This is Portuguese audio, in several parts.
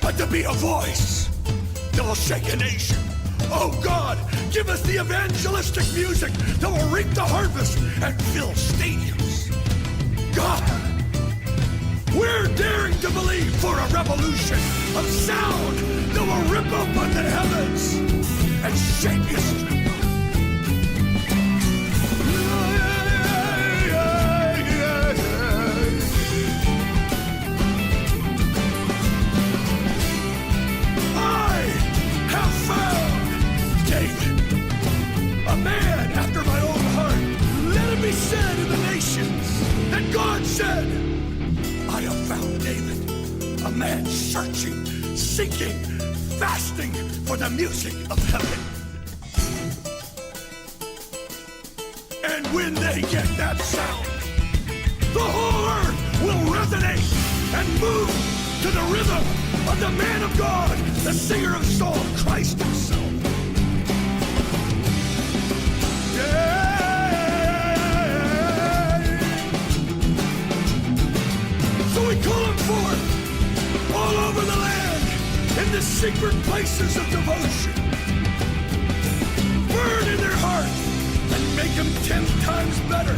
but to be a voice that will shake a nation. Oh God, give us the evangelistic music that will reap the harvest and fill stadiums. God, we're daring to believe for a revolution of sound that will rip open the heavens and shake history. Said in the nations that God said, I have found David, a man searching, seeking, fasting for the music of heaven. And when they get that sound, the whole earth will resonate and move to the rhythm of the man of God, the singer of song, Christ himself. Yeah. We call them forth all over the land in the secret places of devotion. Burn in their heart and make them 10 times better.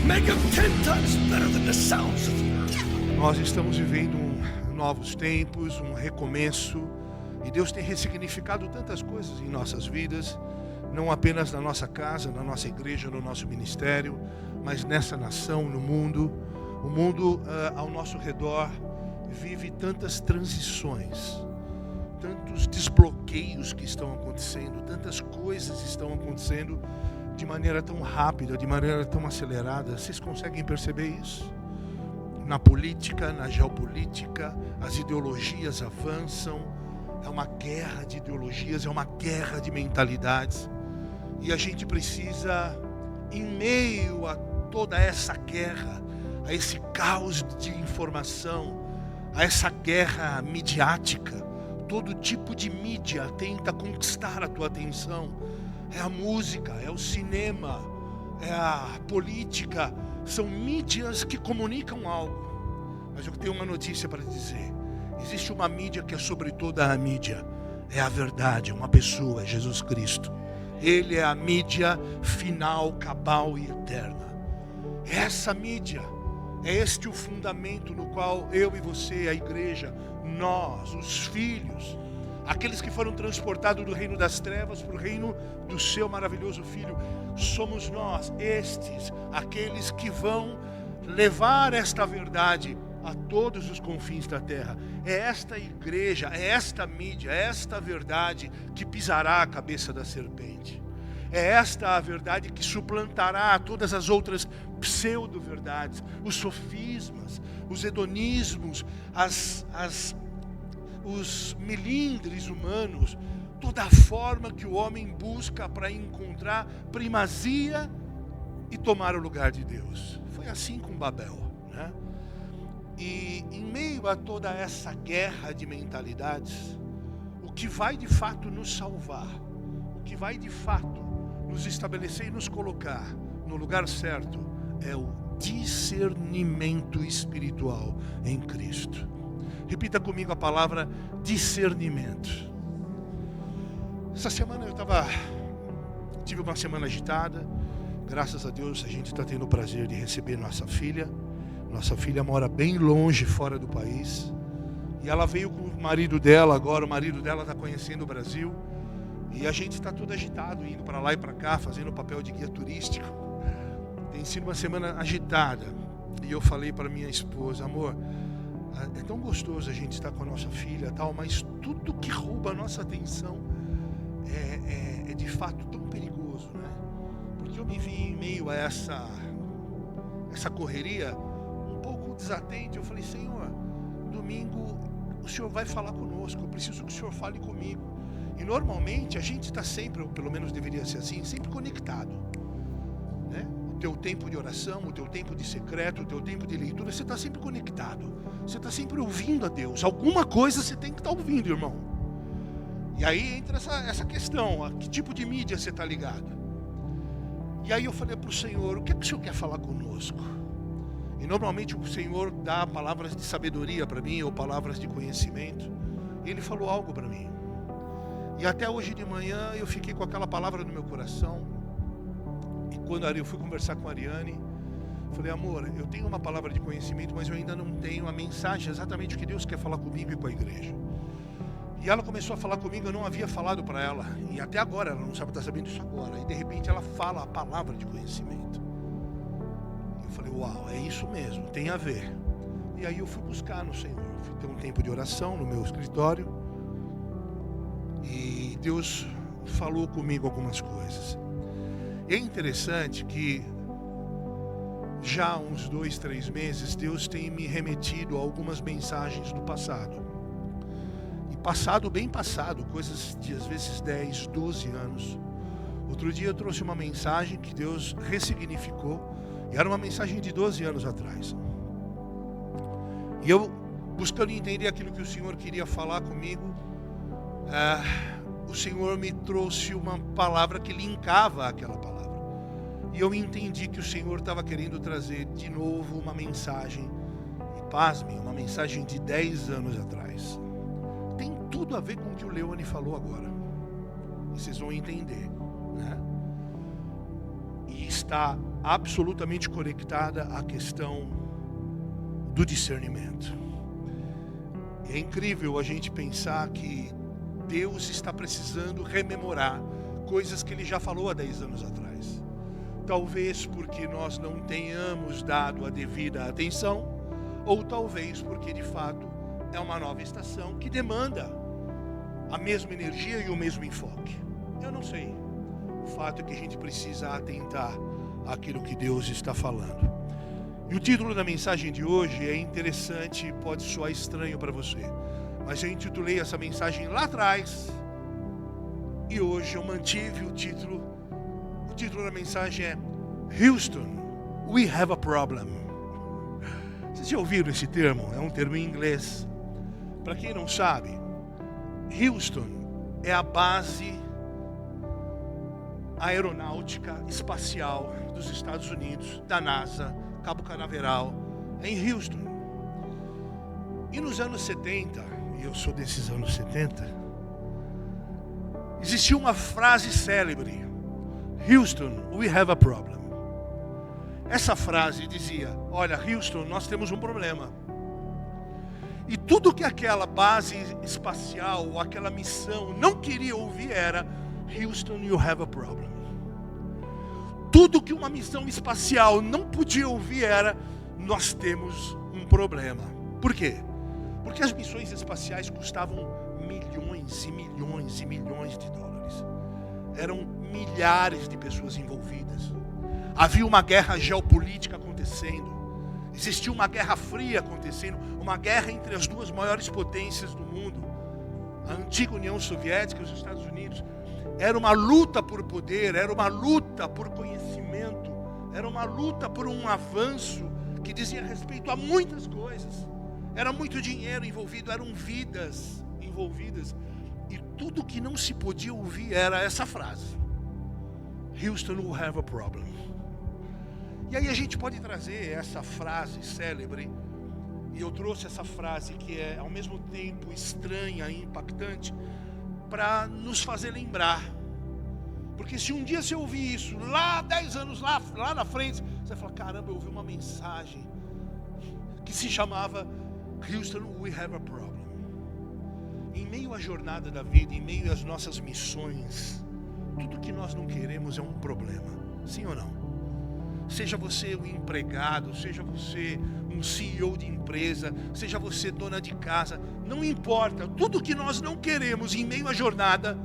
Make them 10 times better than the sounds of the earth. Nós estamos vivendo novos tempos, recomeço, e Deus tem ressignificado tantas coisas em nossas vidas, não apenas na nossa casa, na nossa igreja, no nosso ministério, mas nessa nação, no mundo. O mundo ao nosso redor vive tantas transições, tantos desbloqueios que estão acontecendo, tantas coisas estão acontecendo de maneira tão rápida, de maneira tão acelerada. Vocês conseguem perceber isso? Na política, na geopolítica, as ideologias avançam. É uma guerra de ideologias, é uma guerra de mentalidades. E a gente precisa, em meio a toda essa guerra, a esse caos de informação, a essa guerra midiática, todo tipo de mídia tenta conquistar a tua atenção. É a música, é o cinema, é a política, são mídias que comunicam algo. Mas eu tenho uma notícia para dizer: existe uma mídia que é sobre toda a mídia, é a verdade, uma pessoa, é Jesus Cristo. Ele é a mídia final, cabal e eterna. Essa mídia, é este o fundamento no qual eu e você, a igreja, nós, os filhos, aqueles que foram transportados do reino das trevas para o reino do seu maravilhoso Filho, somos nós, estes, aqueles que vão levar esta verdade a todos os confins da terra. É esta igreja, é esta mídia, é esta verdade que pisará a cabeça da serpente. É esta a verdade que suplantará todas as outras pseudo-verdades, os sofismas, os hedonismos, os melindres humanos, toda a forma que o homem busca para encontrar primazia e tomar o lugar de Deus. Foi assim com Babel, né? E em meio a toda essa guerra de mentalidades, o que vai de fato nos salvar, o que vai de fato nos estabelecer e nos colocar no lugar certo, é o discernimento espiritual em Cristo. Repita comigo a palavra discernimento. Essa semana tive uma semana agitada. Graças a Deus a gente está tendo o prazer de receber nossa filha. Nossa filha mora bem longe, fora do país. E ela veio com o marido dela agora. O marido dela está conhecendo o Brasil. E a gente está todo agitado, indo para lá e para cá, fazendo o papel de guia turístico. Tem sido uma semana agitada. E eu falei para minha esposa: amor, é tão gostoso a gente estar com a nossa filha, tal, mas tudo que rouba a nossa atenção é de fato tão perigoso, né? Porque eu me vi em meio a essa correria, um pouco desatento. Eu falei: Senhor, domingo o Senhor vai falar conosco, eu preciso que o Senhor fale comigo. E normalmente a gente está sempre, ou pelo menos deveria ser assim, sempre conectado, né? O teu tempo de oração, o teu tempo de secreto, o teu tempo de leitura, você está sempre conectado. Você está sempre ouvindo a Deus. Alguma coisa você tem que estar ouvindo, irmão. E aí entra essa questão: a que tipo de mídia você está ligado? E aí eu falei para o Senhor: o que é que o Senhor quer falar conosco? E normalmente o Senhor dá palavras de sabedoria para mim, ou palavras de conhecimento. Ele falou algo para mim. E até hoje de manhã eu fiquei com aquela palavra no meu coração. E quando eu fui conversar com a Ariane, falei: amor, eu tenho uma palavra de conhecimento, mas eu ainda não tenho a mensagem, exatamente o que Deus quer falar comigo e com a igreja. E ela começou a falar comigo, eu não havia falado para ela. E até agora, ela não sabe, está sabendo isso agora. E de repente ela fala a palavra de conhecimento. Eu falei: uau, é isso mesmo, tem a ver. E aí eu fui buscar no Senhor. Fui ter um tempo de oração no meu escritório. E Deus falou comigo algumas coisas. E é interessante que já há uns 2, 3 meses, Deus tem me remetido a algumas mensagens do passado. E passado, bem passado, coisas de às vezes 10, 12 anos. Outro dia eu trouxe uma mensagem que Deus ressignificou. E era uma mensagem de 12 anos atrás. E eu, buscando entender aquilo que o Senhor queria falar comigo, o Senhor me trouxe uma palavra que linkava aquela palavra. E eu entendi que o Senhor estava querendo trazer de novo uma mensagem, e pasmem, uma mensagem de 10 anos atrás. Tem tudo a ver com o que o Leone falou agora. E vocês vão entender, né? E está absolutamente conectada à questão do discernimento. É incrível a gente pensar que Deus está precisando rememorar coisas que Ele já falou há 10 anos atrás. Talvez porque nós não tenhamos dado a devida atenção, ou talvez porque de fato é uma nova estação que demanda a mesma energia e o mesmo enfoque. Eu não sei. O fato é que a gente precisa atentar àquilo que Deus está falando. E o título da mensagem de hoje é interessante, pode soar estranho para você, mas eu intitulei essa mensagem lá atrás e hoje eu mantive o título. O título da mensagem é Houston, we have a problem. Vocês já ouviram esse termo? É um termo em inglês. Para quem não sabe, Houston é a base aeronáutica espacial dos Estados Unidos, da NASA, Cabo Canaveral, em Houston. E nos anos 70, e eu sou desses anos 70, existia uma frase célebre: Houston, we have a problem. Essa frase dizia: olha, Houston, nós temos um problema. E tudo que aquela base espacial, ou aquela missão não queria ouvir era: Houston, you have a problem. Tudo que uma missão espacial não podia ouvir era: nós temos um problema. Por quê? Porque as missões espaciais custavam milhões e milhões e milhões de dólares. Eram milhares de pessoas envolvidas. Havia uma guerra geopolítica acontecendo. Existia uma guerra fria acontecendo, uma guerra entre as duas maiores potências do mundo, a antiga União Soviética e os Estados Unidos. Era uma luta por poder, era uma luta por conhecimento, era uma luta por um avanço que dizia respeito a muitas coisas. Era muito dinheiro envolvido, eram vidas envolvidas. E tudo que não se podia ouvir era essa frase: Houston will have a problem. E aí a gente pode trazer essa frase célebre, e eu trouxe essa frase que é ao mesmo tempo estranha e impactante, para nos fazer lembrar. Porque se um dia você ouvir isso, lá 10 anos lá na frente, você vai falar: caramba, eu ouvi uma mensagem que se chamava Houston, we have a problem. Em meio à jornada da vida, em meio às nossas missões, tudo que nós não queremos é um problema. Sim ou não? Seja você um empregado, seja você um CEO de empresa, seja você dona de casa, não importa. Tudo que nós não queremos em meio à jornada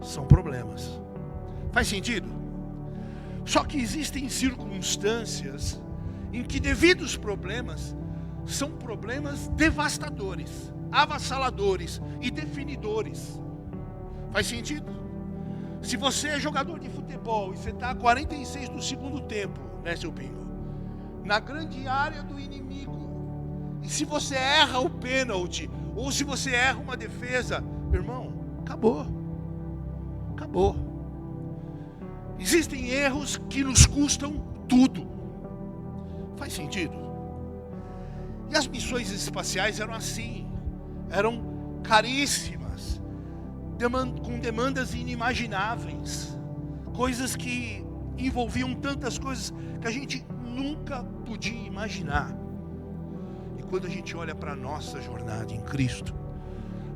são problemas. Faz sentido? Só que existem circunstâncias em que, devido aos problemas, são problemas devastadores, avassaladores e definidores. Faz sentido? Se você é jogador de futebol e você está a 46 do segundo tempo, né, seu Pingo? Na grande área do inimigo, e se você erra o pênalti, ou se você erra uma defesa, meu irmão, acabou. Acabou. Existem erros que nos custam tudo. Faz sentido? E as missões espaciais eram assim. Eram caríssimas, com demandas inimagináveis, coisas que envolviam tantas coisas que a gente nunca podia imaginar. E quando a gente olha para a nossa jornada em Cristo,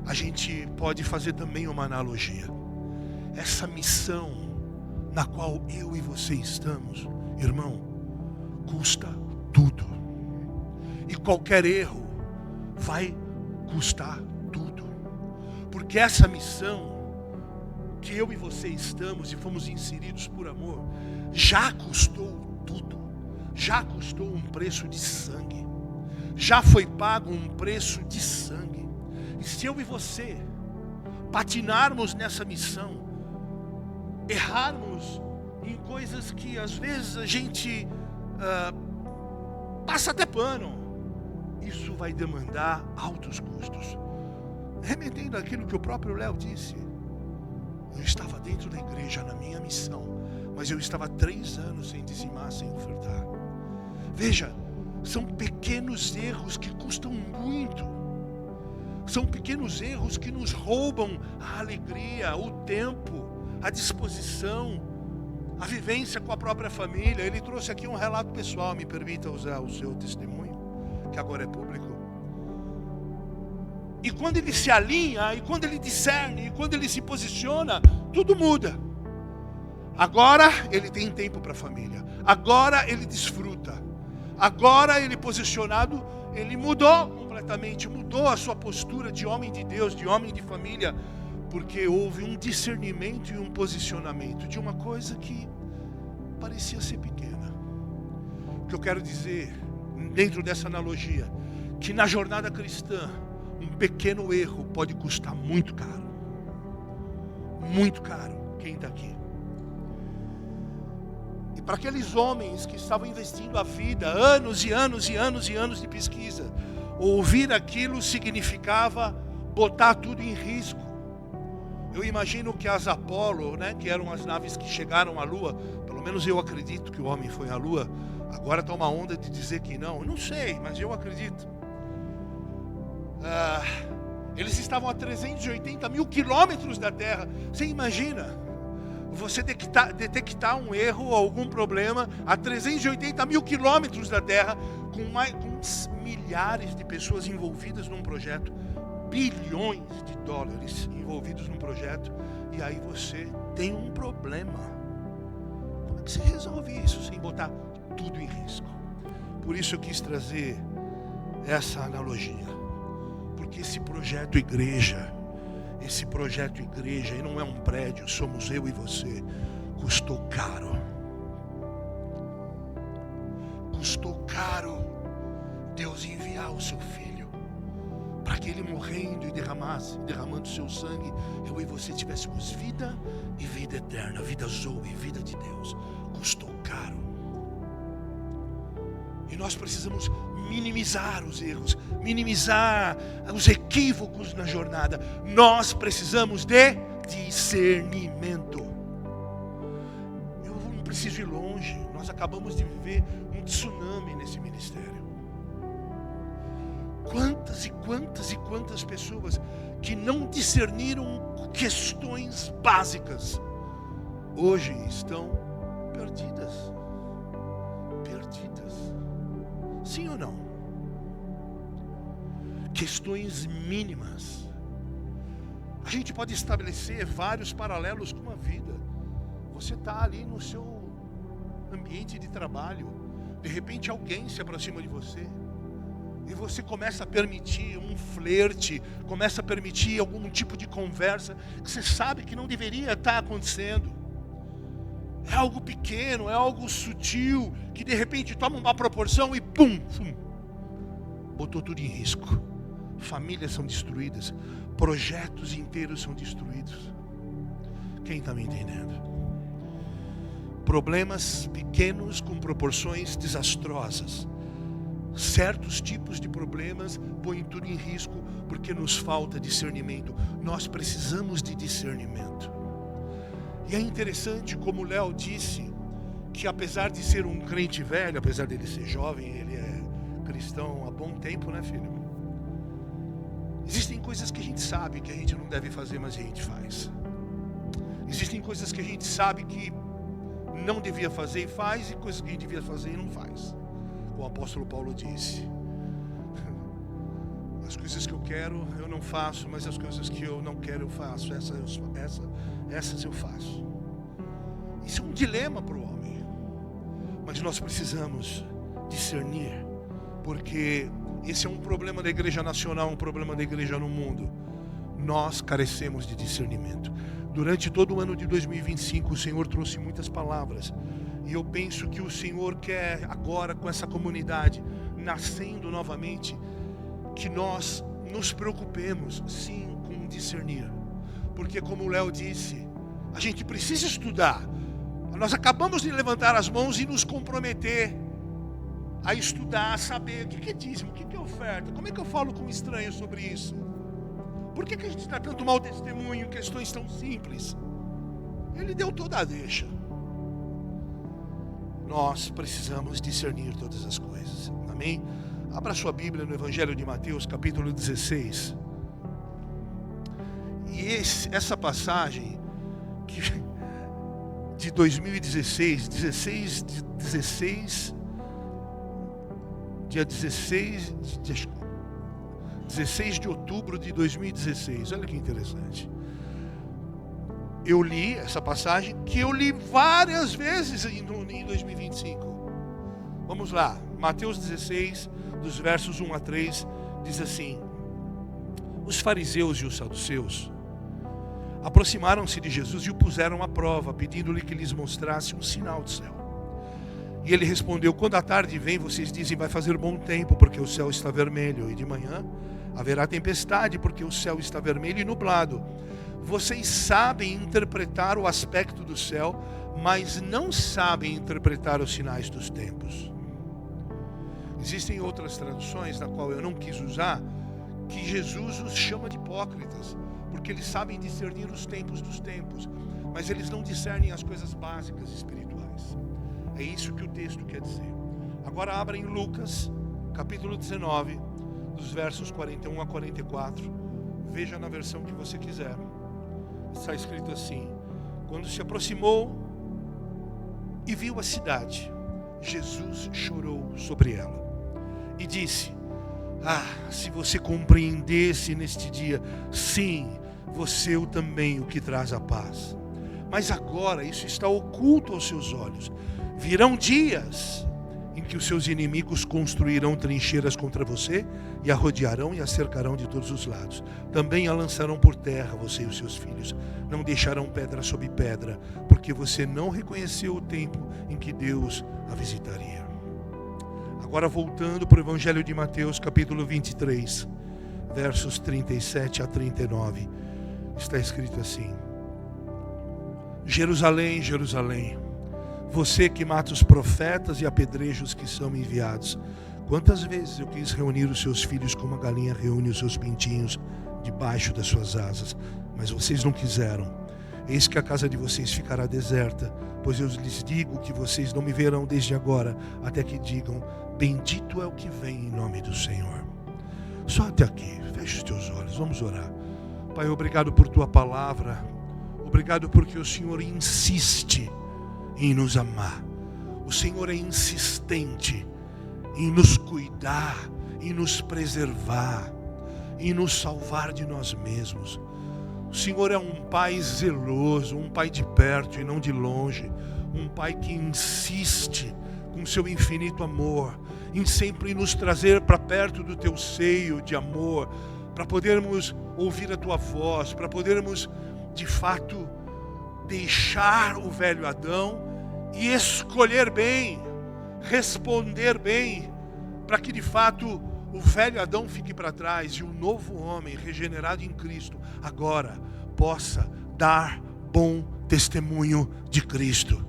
a gente pode fazer também uma analogia. Essa missão na qual eu e você estamos, irmão, custa tudo. E qualquer erro vai custar tudo. Porque essa missão que eu e você estamos e fomos inseridos por amor, já custou tudo. Já custou um preço de sangue. Já foi pago um preço de sangue. E se eu e você patinarmos nessa missão, errarmos em coisas que às vezes a gente passa até pano, isso vai demandar altos custos. Remetendo aquilo que o próprio Léo disse, eu estava dentro da igreja na minha missão, mas eu estava 3 anos sem dizimar, sem ofertar. Veja, são pequenos erros que custam muito. São pequenos erros que nos roubam a alegria, o tempo, a disposição, a vivência com a própria família. Ele trouxe aqui um relato pessoal, me permita usar o seu testemunho, que agora é público. E quando ele se alinha, e quando ele discerne, e quando ele se posiciona, tudo muda. Agora ele tem tempo para a família, agora ele desfruta, agora ele posicionado, ele mudou completamente, mudou a sua postura de homem de Deus, de homem de família, porque houve um discernimento e um posicionamento de uma coisa que parecia ser pequena. O que eu quero dizer, dentro dessa analogia, que na jornada cristã, um pequeno erro pode custar muito caro. Muito caro. Quem está aqui? E para aqueles homens que estavam investindo a vida, anos e anos e anos e anos de pesquisa, ouvir aquilo significava botar tudo em risco. Eu imagino que as Apolo, que eram as naves que chegaram à Lua, pelo menos eu acredito que o homem foi à Lua. Agora está uma onda de dizer que não. Eu não sei, mas eu acredito. Eles estavam a 380 mil quilômetros da Terra. Você imagina você detectar um erro ou algum problema a 380 mil quilômetros da Terra, com milhares de pessoas envolvidas num projeto, bilhões de dólares envolvidos num projeto, e aí você tem um problema. Como é que você resolve isso sem botar tudo em risco? Por isso eu quis trazer essa analogia, porque esse projeto igreja, e não é um prédio, somos eu e você, custou caro. Custou caro Deus enviar o seu Filho, para que Ele morrendo e derramando seu sangue, eu e você tivéssemos vida e vida eterna, vida zoe, vida de Deus. Custou caro. E nós precisamos minimizar os erros, minimizar os equívocos na jornada. Nós precisamos de discernimento. Eu não preciso ir longe. Nós acabamos de viver um tsunami nesse ministério. Quantas e quantas e quantas pessoas que não discerniram questões básicas hoje estão perdidas. Sim ou não? Questões mínimas. A gente pode estabelecer vários paralelos com a vida. Você está ali no seu ambiente de trabalho, de repente alguém se aproxima de você, e você começa a permitir um flerte, começa a permitir algum tipo de conversa que você sabe que não deveria estar acontecendo. É algo pequeno, é algo sutil, que de repente toma uma proporção e pum, botou tudo em risco. Famílias são destruídas, projetos inteiros são destruídos. Quem está me entendendo? Problemas pequenos com proporções desastrosas. Certos tipos de problemas põem tudo em risco porque nos falta discernimento. Nós precisamos de discernimento. E é interessante, como o Léo disse, que apesar de ser um crente velho, apesar dele ser jovem, ele é cristão há bom tempo, né, filho? Existem coisas que a gente sabe que a gente não deve fazer, mas a gente faz. Existem coisas que a gente sabe que não devia fazer e faz, e coisas que a gente devia fazer e não faz. Como o apóstolo Paulo disse: as coisas que eu quero eu não faço, mas as coisas que eu não quero eu faço. Essas eu faço. Isso é um dilema para o homem, mas nós precisamos discernir, porque esse é um problema da igreja nacional, um problema da igreja no mundo. Nós carecemos de discernimento. Durante todo o ano de 2025, o Senhor trouxe muitas palavras, e eu penso que o Senhor quer agora, com essa comunidade nascendo novamente, que nós nos preocupemos sim com discernir, porque como o Léo disse, a gente precisa estudar. Nós acabamos de levantar as mãos e nos comprometer a estudar, a saber o que é dízimo, o que é oferta, como é que eu falo com um estranho sobre isso, por que a gente dá tanto mau testemunho em questões tão simples. Ele deu toda a deixa. Nós precisamos discernir todas as coisas, amém? Abra sua Bíblia no Evangelho de Mateus, capítulo 16. E essa passagem de 2016, dia 16 de outubro de 2016. Olha que interessante. Eu li essa passagem, que eu li várias vezes em 2025. Vamos lá, Mateus 16, dos versos 1 a 3, diz assim: os fariseus e os saduceus aproximaram-se de Jesus e o puseram à prova, pedindo-lhe que lhes mostrasse um sinal do céu. E ele respondeu: quando a tarde vem, vocês dizem vai fazer bom tempo, porque o céu está vermelho, e de manhã haverá tempestade, porque o céu está vermelho e nublado. Vocês sabem interpretar o aspecto do céu, mas não sabem interpretar os sinais dos tempos. Existem outras traduções, na qual eu não quis usar, que Jesus os chama de hipócritas, porque eles sabem discernir os tempos dos tempos, mas eles não discernem as coisas básicas espirituais. É isso que o texto quer dizer. Agora abra em Lucas, capítulo 19, dos versos 41 a 44. Veja na versão que você quiser. Está escrito assim: quando se aproximou e viu a cidade, Jesus chorou sobre ela e disse: se você compreendesse neste dia, sim, você o também o que traz a paz. Mas agora isso está oculto aos seus olhos. Virão dias em que os seus inimigos construirão trincheiras contra você e a rodearão e a cercarão de todos os lados. Também a lançarão por terra, você e os seus filhos. Não deixarão pedra sobre pedra, porque você não reconheceu o tempo em que Deus a visitaria. Agora voltando para o Evangelho de Mateus, capítulo 23, versos 37 a 39. Está escrito assim: Jerusalém, Jerusalém, você que mata os profetas e apedreja os que são enviados. Quantas vezes eu quis reunir os seus filhos como a galinha reúne os seus pintinhos debaixo das suas asas, mas vocês não quiseram. Eis que a casa de vocês ficará deserta, pois eu lhes digo que vocês não me verão desde agora, até que digam: bendito é o que vem em nome do Senhor. Só até aqui, feche os teus olhos, vamos orar. Pai, obrigado por tua palavra, obrigado porque o Senhor insiste em nos amar. O Senhor é insistente em nos cuidar, em nos preservar, em nos salvar de nós mesmos. O Senhor é um Pai zeloso, um Pai de perto e não de longe, um Pai que insiste com seu infinito amor em sempre nos trazer para perto do teu seio de amor, para podermos ouvir a tua voz, para podermos de fato deixar o velho Adão e escolher bem, responder bem, para que de fato o velho Adão fique para trás e o novo homem regenerado em Cristo agora possa dar bom testemunho de Cristo.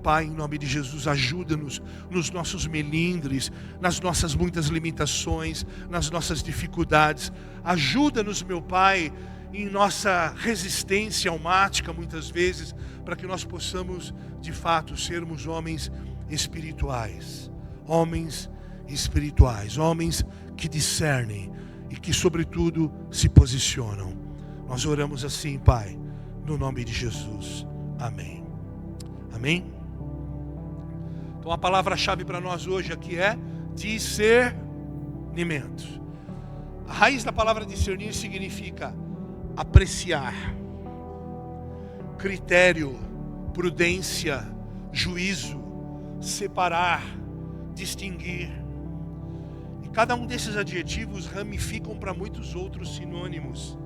Pai, em nome de Jesus, ajuda-nos nos nossos melindres, nas nossas muitas limitações, nas nossas dificuldades. Ajuda-nos, meu Pai, em nossa resistência almática muitas vezes, para que nós possamos de fato sermos homens espirituais, homens que discernem e que, sobretudo, se posicionam. Nós oramos assim, Pai, no nome de Jesus. Amém. Amém? Então a palavra-chave para nós hoje aqui é discernimento. A raiz da palavra discernir significa apreciar, critério, prudência, juízo, separar, distinguir. E cada um desses adjetivos ramificam para muitos outros sinônimos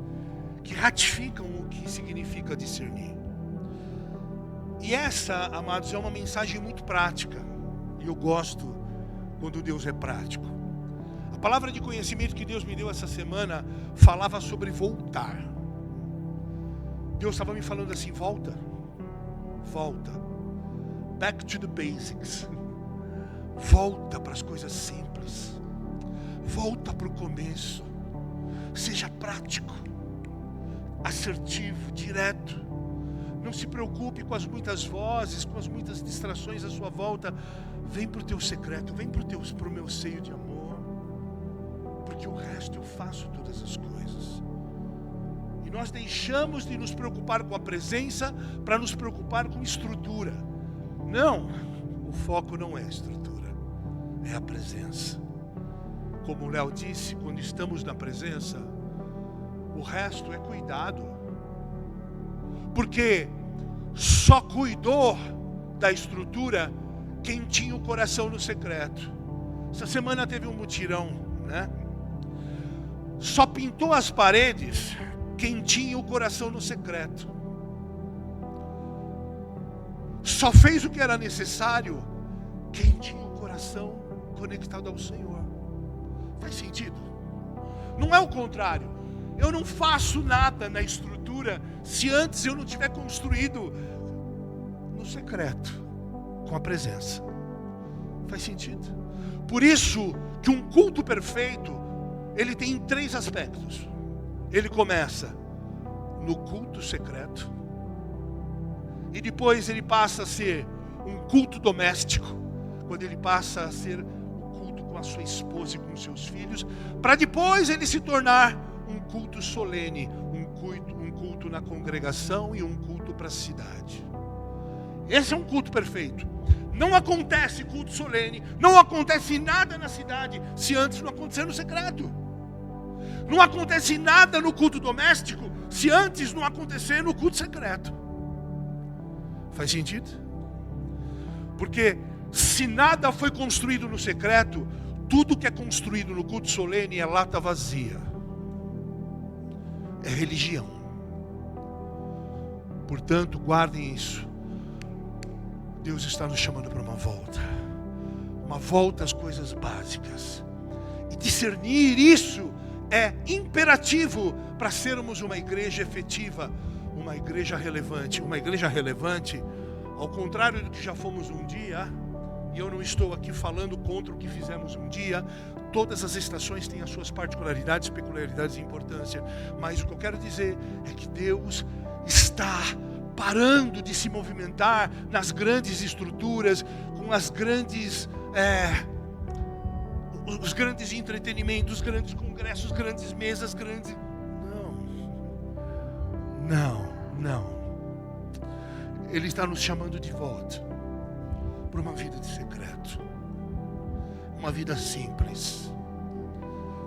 que ratificam o que significa discernir. E essa, amados, é uma mensagem muito prática. E eu gosto quando Deus é prático. A palavra de conhecimento que Deus me deu essa semana falava sobre voltar. Deus estava me falando assim: volta. Back to the basics. Volta para as coisas simples. Volta para o começo. Seja prático, assertivo, direto. Não se preocupe com as muitas vozes, com as muitas distrações à sua volta. Vem para o teu secreto, vem para o meu seio de amor, porque o resto eu faço todas as coisas. E nós deixamos de nos preocupar com a presença para nos preocupar com estrutura. Não, o foco não é a estrutura, é a presença. Como o Léo disse, quando estamos na presença, o resto é cuidado. Porque só cuidou da estrutura quem tinha o coração no secreto. Essa semana teve um mutirão, né? Só pintou as paredes quem tinha o coração no secreto. Só fez o que era necessário quem tinha o coração conectado ao Senhor. Faz sentido? Não é o contrário. Eu não faço nada na estrutura se antes eu não tiver construído no secreto, com a presença. Faz sentido? Por isso que um culto perfeito, ele tem 3 aspectos. Ele começa no culto secreto, e depois ele passa a ser um culto doméstico, quando ele passa a ser o culto com a sua esposa e com os seus filhos, para depois ele se tornar um culto solene, um culto na congregação e um culto para a cidade. Esse é um culto perfeito. Não acontece culto solene, não acontece nada na cidade se antes não acontecer no secreto. Não acontece nada no culto doméstico se antes não acontecer no culto secreto. Faz sentido? Porque se nada foi construído no secreto, tudo que é construído no culto solene é lata vazia. É religião. Portanto, guardem isso. Deus está nos chamando para uma volta às coisas básicas. E discernir isso é imperativo para sermos uma igreja efetiva, uma igreja relevante. Uma igreja relevante, ao contrário do que já fomos um dia, e eu não estou aqui falando contra o que fizemos um dia. Todas as estações têm as suas particularidades, peculiaridades e importância. Mas o que eu quero dizer é que Deus está parando de se movimentar nas grandes estruturas, com as grandes, os grandes entretenimentos, os grandes congressos, grandes mesas, grandes... Não. Ele está nos chamando de volta para uma vida de secreto. Uma vida simples.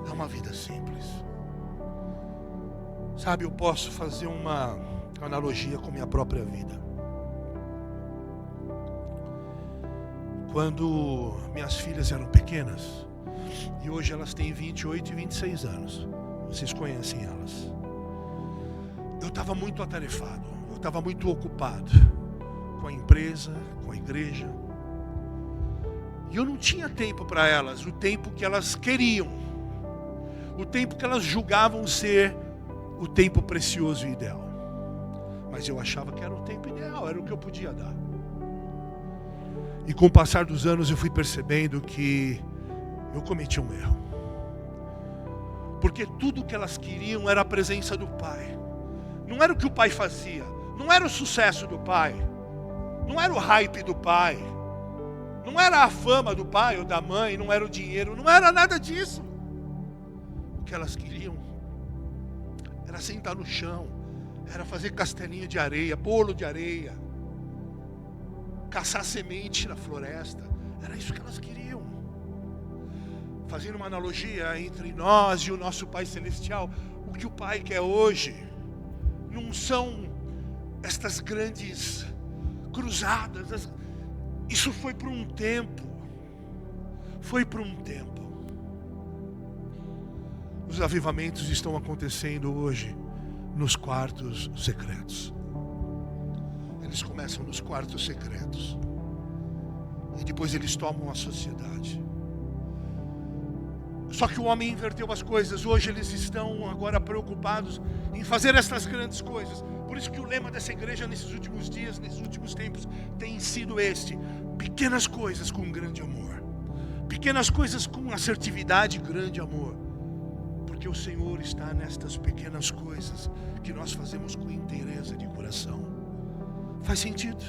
É uma vida simples. Sabe, eu posso fazer uma analogia com minha própria vida. Quando minhas filhas eram pequenas, e hoje elas têm 28 e 26 anos. Vocês conhecem elas. Eu estava muito atarefado. Eu estava muito ocupado com a empresa, com a igreja. E eu não tinha tempo para elas, o tempo que elas queriam, o tempo que elas julgavam ser o tempo precioso e ideal. Mas eu achava que era o tempo ideal, era o que eu podia dar. E com o passar dos anos eu fui percebendo que eu cometi um erro. Porque tudo que elas queriam era a presença do Pai. Não era o que o Pai fazia, não era o sucesso do Pai, não era o hype do Pai. Não era a fama do pai ou da mãe, não era o dinheiro, não era nada disso. O que elas queriam era sentar no chão, era fazer castelinho de areia, bolo de areia, caçar semente na floresta. Era isso que elas queriam. Fazendo uma analogia entre nós e o nosso Pai Celestial, o que o Pai quer hoje não são estas grandes cruzadas. Isso foi por um tempo. Os avivamentos estão acontecendo hoje nos quartos secretos. Eles começam nos quartos secretos e depois eles tomam a sociedade. Só que o homem inverteu as coisas. Hoje eles estão agora preocupados em fazer estas grandes coisas. Por isso que o lema dessa igreja nesses últimos dias, nesses últimos tempos, tem sido este: pequenas coisas com grande amor. Pequenas coisas com assertividade e grande amor. Porque o Senhor está nestas pequenas coisas que nós fazemos com inteireza de coração. Faz sentido?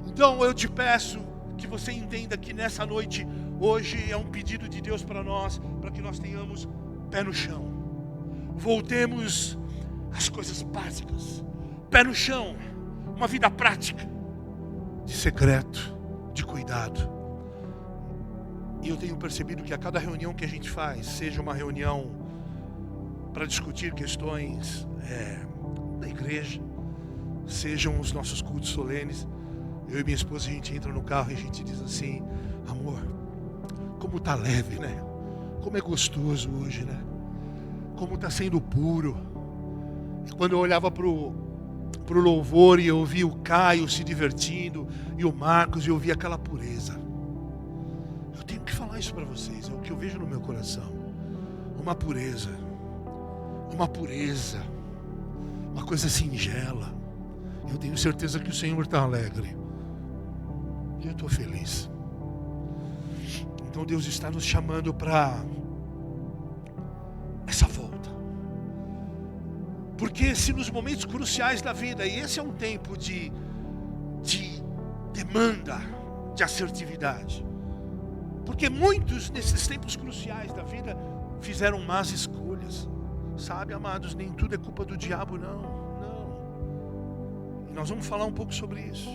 Então eu te peço que você entenda que nessa noite, hoje é um pedido de Deus para nós, para que nós tenhamos pé no chão. Voltemos às coisas básicas. Pé no chão, uma vida prática, de secreto, de cuidado. E eu tenho percebido que a cada reunião que a gente faz, seja uma reunião para discutir questões da igreja, sejam os nossos cultos solenes, eu e minha esposa, a gente entra no carro e a gente diz assim: amor, como está leve, né? Como é gostoso hoje, né? Como está sendo puro. E quando eu olhava pro louvor e eu via o Caio se divertindo e o Marcos, e eu via aquela pureza. Eu tenho que falar isso para vocês, é o que eu vejo no meu coração. Uma pureza, uma coisa singela. Eu tenho certeza que o Senhor está alegre. E eu estou feliz. Então Deus está nos chamando para essa volta. Porque se nos momentos cruciais da vida, e esse é um tempo de demanda, de assertividade. Porque muitos nesses tempos cruciais da vida fizeram más escolhas. Sabe, amados, nem tudo é culpa do diabo, não. E nós vamos falar um pouco sobre isso.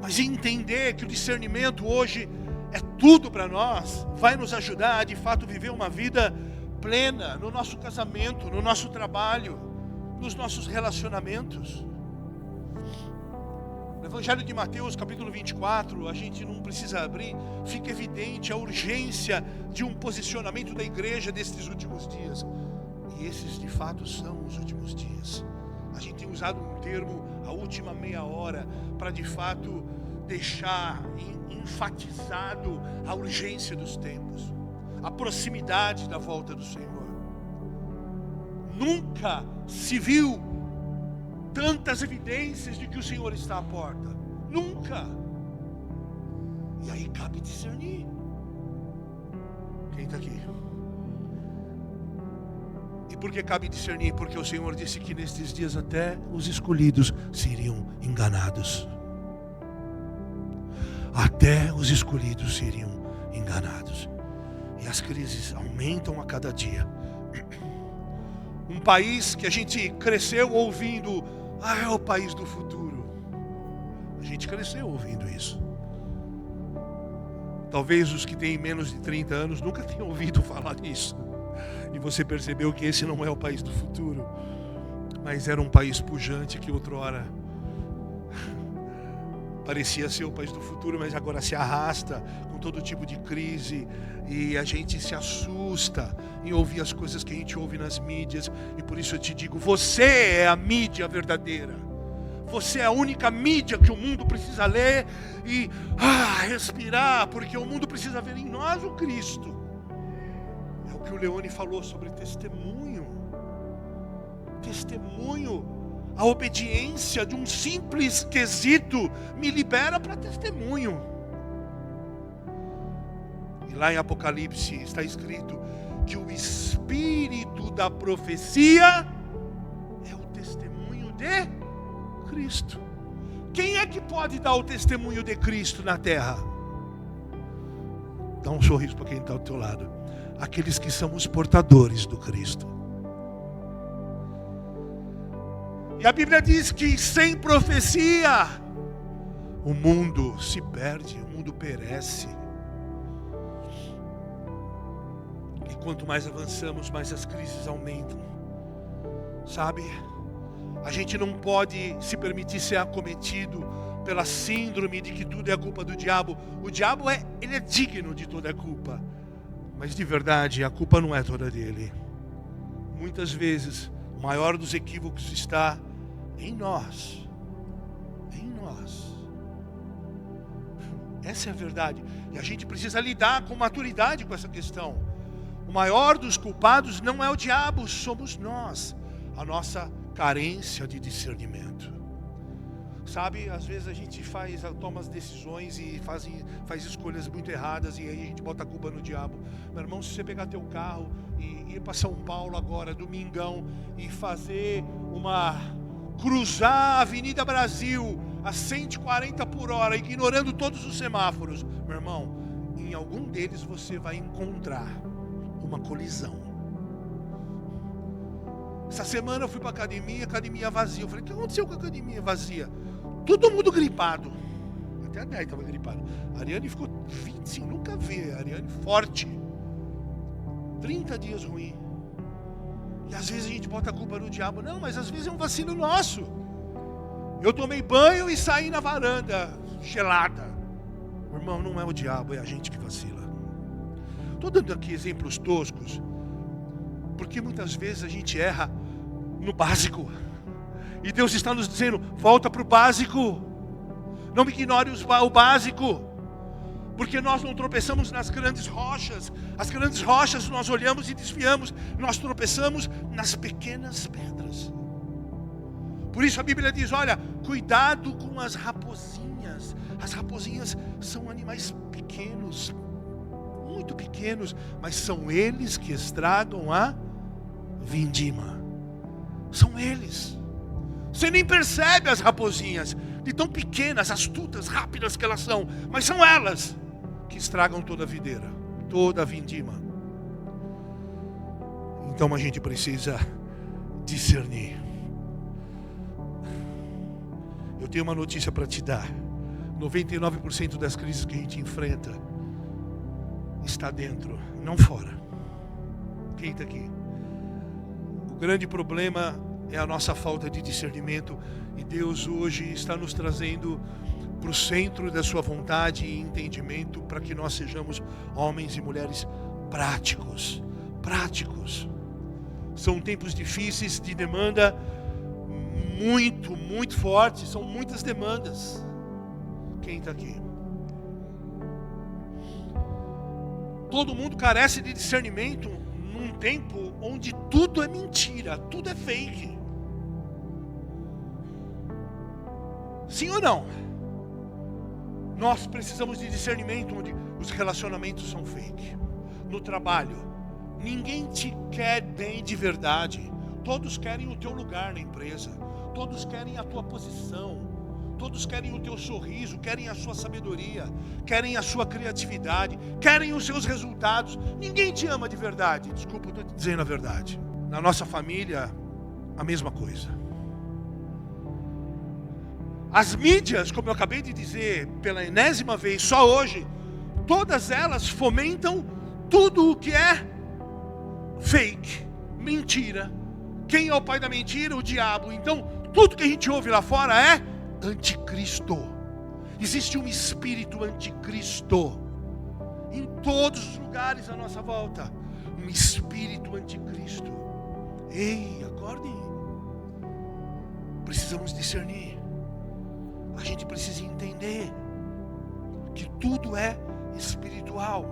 Mas entender que o discernimento hoje é tudo para nós, vai nos ajudar a de fato viver uma vida plena no nosso casamento, no nosso trabalho, nos nossos relacionamentos. No Evangelho de Mateus, capítulo 24, a gente não precisa abrir, fica evidente a urgência de um posicionamento da igreja destes últimos dias. E esses de fato são os últimos dias. A gente tem usado um termo, a última meia hora, para de fato deixar enfatizado a urgência dos tempos, a proximidade da volta do Senhor. Nunca se viu tantas evidências de que o Senhor está à porta. Nunca. E aí cabe discernir. Quem está aqui? E por que cabe discernir? Porque o Senhor disse que nestes dias até os escolhidos seriam enganados. Até os escolhidos seriam enganados. E as crises aumentam a cada dia. Um país que a gente cresceu ouvindo: é o país do futuro. A gente cresceu ouvindo isso. Talvez os que têm menos de 30 anos nunca tenham ouvido falar nisso. E você percebeu que esse não é o país do futuro, mas era um país pujante que outrora parecia ser o país do futuro, mas agora se arrasta com todo tipo de crise. E a gente se assusta em ouvir as coisas que a gente ouve nas mídias. E por isso eu te digo: você é a mídia verdadeira. Você é a única mídia que o mundo precisa ler e respirar, porque o mundo precisa ver em nós o Cristo. É o que o Leone falou sobre testemunho. A obediência de um simples quesito me libera para testemunho. E lá em Apocalipse está escrito que o espírito da profecia é o testemunho de Cristo. Quem é que pode dar o testemunho de Cristo na terra? Dá um sorriso para quem está ao teu lado. aqueles que são os portadores do Cristo. E a Bíblia diz que sem profecia o mundo se perde, o mundo perece. E quanto mais avançamos, mais as crises aumentam. Sabe? A gente não pode se permitir ser acometido pela síndrome de que tudo é a culpa do diabo. O diabo ele é digno de toda a culpa. Mas de verdade, a culpa não é toda dele. Muitas vezes, o maior dos equívocos está em nós. Em nós. Essa é a verdade. E a gente precisa lidar com maturidade com essa questão. O maior dos culpados não é o diabo, somos nós. A nossa carência de discernimento. Sabe, às vezes a gente toma as decisões e faz escolhas muito erradas, e aí a gente bota a culpa no diabo. Meu irmão, se você pegar teu carro e ir para São Paulo agora, domingão, e cruzar a Avenida Brasil a 140 por hora, ignorando todos os semáforos, meu irmão, em algum deles você vai encontrar uma colisão. Essa semana eu fui para a academia vazia. Eu falei, o que aconteceu com a academia vazia? Todo mundo gripado. Até a Ney estava gripada. A Ariane ficou 25, nunca vi a Ariane forte. 30 dias ruim. E às vezes a gente bota a culpa no diabo. Não, mas às vezes é um vacilo nosso. Eu tomei banho e saí na varanda, gelada. Meu irmão, não é o diabo, é a gente que vacila. Estou dando aqui exemplos toscos, porque muitas vezes a gente erra no básico. E Deus está nos dizendo, volta para o básico. Não ignore o básico. Porque nós não tropeçamos nas grandes rochas. As grandes rochas nós olhamos e desviamos. Nós tropeçamos nas pequenas pedras. Por isso a Bíblia diz, olha, cuidado com as raposinhas. As raposinhas são animais pequenos, muito pequenos, mas são eles que estragam a vindima. São eles. Você nem percebe as raposinhas, de tão pequenas, astutas, rápidas que elas são, mas são elas que estragam toda a videira, toda a vindima. Então a gente precisa discernir. Eu tenho uma notícia para te dar. 99% das crises que a gente enfrenta está dentro, não fora. Quem está aqui? O grande problema é a nossa falta de discernimento, e Deus hoje está nos trazendo para o centro da sua vontade e entendimento, para que nós sejamos homens e mulheres práticos. Práticos. São tempos difíceis, de demanda muito, muito forte, são muitas demandas. Quem está aqui? Todo mundo carece de discernimento num tempo onde tudo é mentira, tudo é fake. Sim ou não? Nós precisamos de discernimento onde os relacionamentos são fake. No trabalho, ninguém te quer bem de verdade. Todos querem o teu lugar na empresa. Todos querem a tua posição. Todos querem o teu sorriso, querem a sua sabedoria, querem a sua criatividade, querem os seus resultados. Ninguém te ama de verdade. Desculpa, eu estou te dizendo a verdade. Na nossa família, a mesma coisa. As mídias, como eu acabei de dizer pela enésima vez, só hoje, todas elas fomentam tudo o que é fake, mentira. Quem é o pai da mentira? O diabo. Então, tudo que a gente ouve lá fora é anticristo. Existe um espírito anticristo em todos os lugares à nossa volta. Um espírito anticristo. Ei, acordem. Precisamos discernir. A gente precisa entender que tudo é espiritual.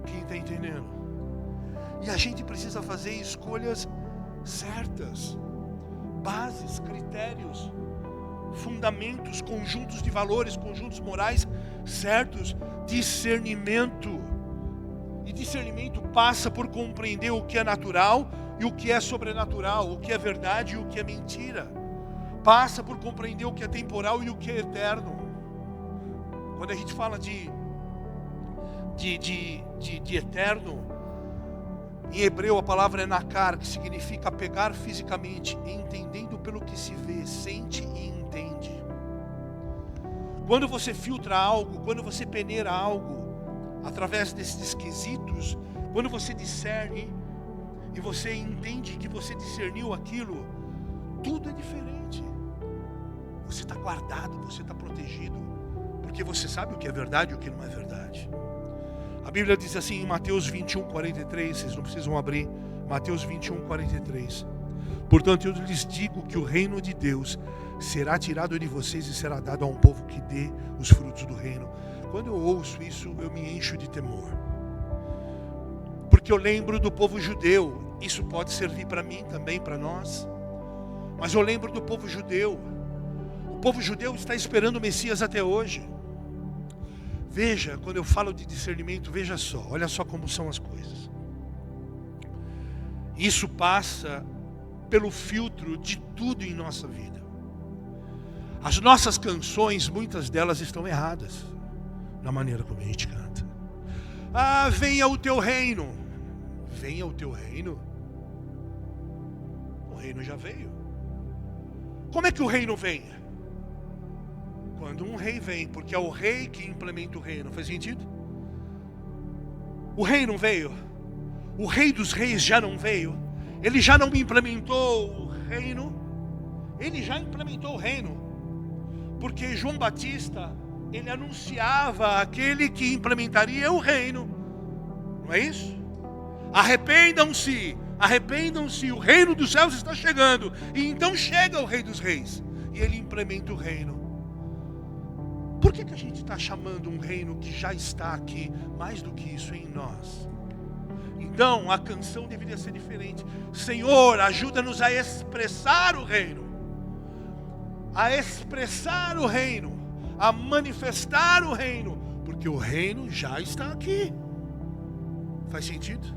Quem está entendendo? E a gente precisa fazer escolhas certas, bases, critérios, fundamentos, conjuntos de valores, conjuntos morais certos, discernimento. E discernimento passa por compreender o que é natural e o que é sobrenatural, o que é verdade e o que é mentira. Passa por compreender o que é temporal e o que é eterno. Quando a gente fala de eterno, Em hebreu a palavra é nakar, que significa pegar fisicamente, entendendo pelo que se vê, sente e entende. Quando você filtra algo, quando você peneira algo, através desses quesitos, quando você discerne e você entende que você discerniu aquilo, tudo é diferente. Você está guardado, você está protegido, porque você sabe o que é verdade e o que não é verdade. A Bíblia diz assim em Mateus 21, 43, vocês não precisam abrir, Mateus 21, 43. Portanto, eu lhes digo que o reino de Deus será tirado de vocês e será dado a um povo que dê os frutos do reino. Quando eu ouço isso, eu me encho de temor. Porque eu lembro do povo judeu, isso pode servir para mim também, para nós. Mas eu lembro do povo judeu. O povo judeu está esperando o Messias até hoje. Veja, quando eu falo de discernimento, veja só, olha só como são as coisas. Isso passa pelo filtro de tudo em nossa vida. As nossas canções, muitas delas estão erradas na maneira como a gente canta. Ah, venha o teu reino. Venha o teu reino. O reino já veio. Como é que o reino vem? Quando um rei vem, porque é o rei que implementa o reino. Faz sentido? O rei não veio. O rei dos reis já não veio. Ele já não implementou o reino. Ele já implementou o reino. Porque João Batista, ele anunciava aquele que implementaria o reino. Não é isso? Arrependam-se, arrependam-se, o reino dos céus está chegando. E então chega o rei dos reis. E ele implementa o reino. Por que a gente está chamando um reino que já está aqui, mais do que isso em nós? Então a canção deveria ser diferente. Senhor, ajuda-nos a expressar o reino. A expressar o reino. A manifestar o reino. Porque o reino já está aqui. Faz sentido?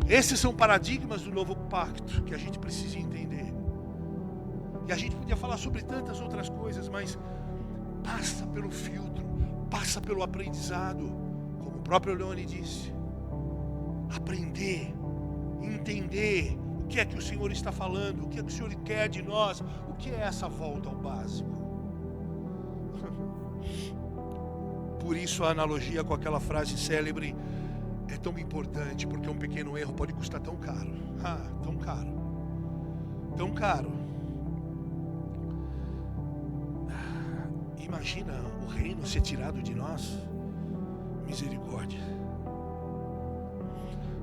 Esses são paradigmas do novo pacto que a gente precisa entender. E a gente podia falar sobre tantas outras coisas, mas passa pelo filtro, passa pelo aprendizado, como o próprio Leone disse. Aprender, entender o que é que o Senhor está falando, o que é que o Senhor quer de nós, o que é essa volta ao básico. Por isso a analogia com aquela frase célebre é tão importante, porque um pequeno erro pode custar tão caro. Tão caro. Tão caro. Imagina o reino ser tirado de nós. Misericórdia.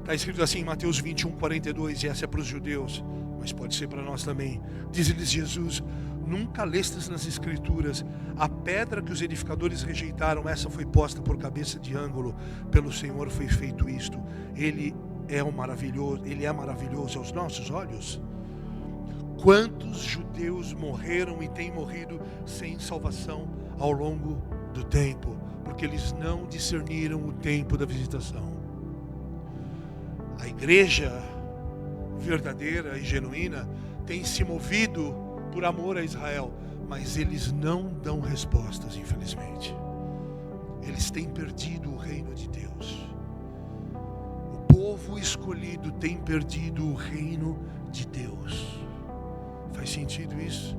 Está escrito assim em Mateus 21, 42, e essa é para os judeus, mas pode ser para nós também. Diz-lhes Jesus: nunca lestes nas escrituras, a pedra que os edificadores rejeitaram, essa foi posta por cabeça de ângulo, pelo Senhor foi feito isto. Ele é maravilhoso aos nossos olhos. Quantos judeus morreram e têm morrido sem salvação ao longo do tempo, porque eles não discerniram o tempo da visitação. A igreja verdadeira e genuína tem se movido por amor a Israel, mas eles não dão respostas, infelizmente. Eles têm perdido o reino de Deus. O povo escolhido tem perdido o reino de Deus. Faz sentido isso?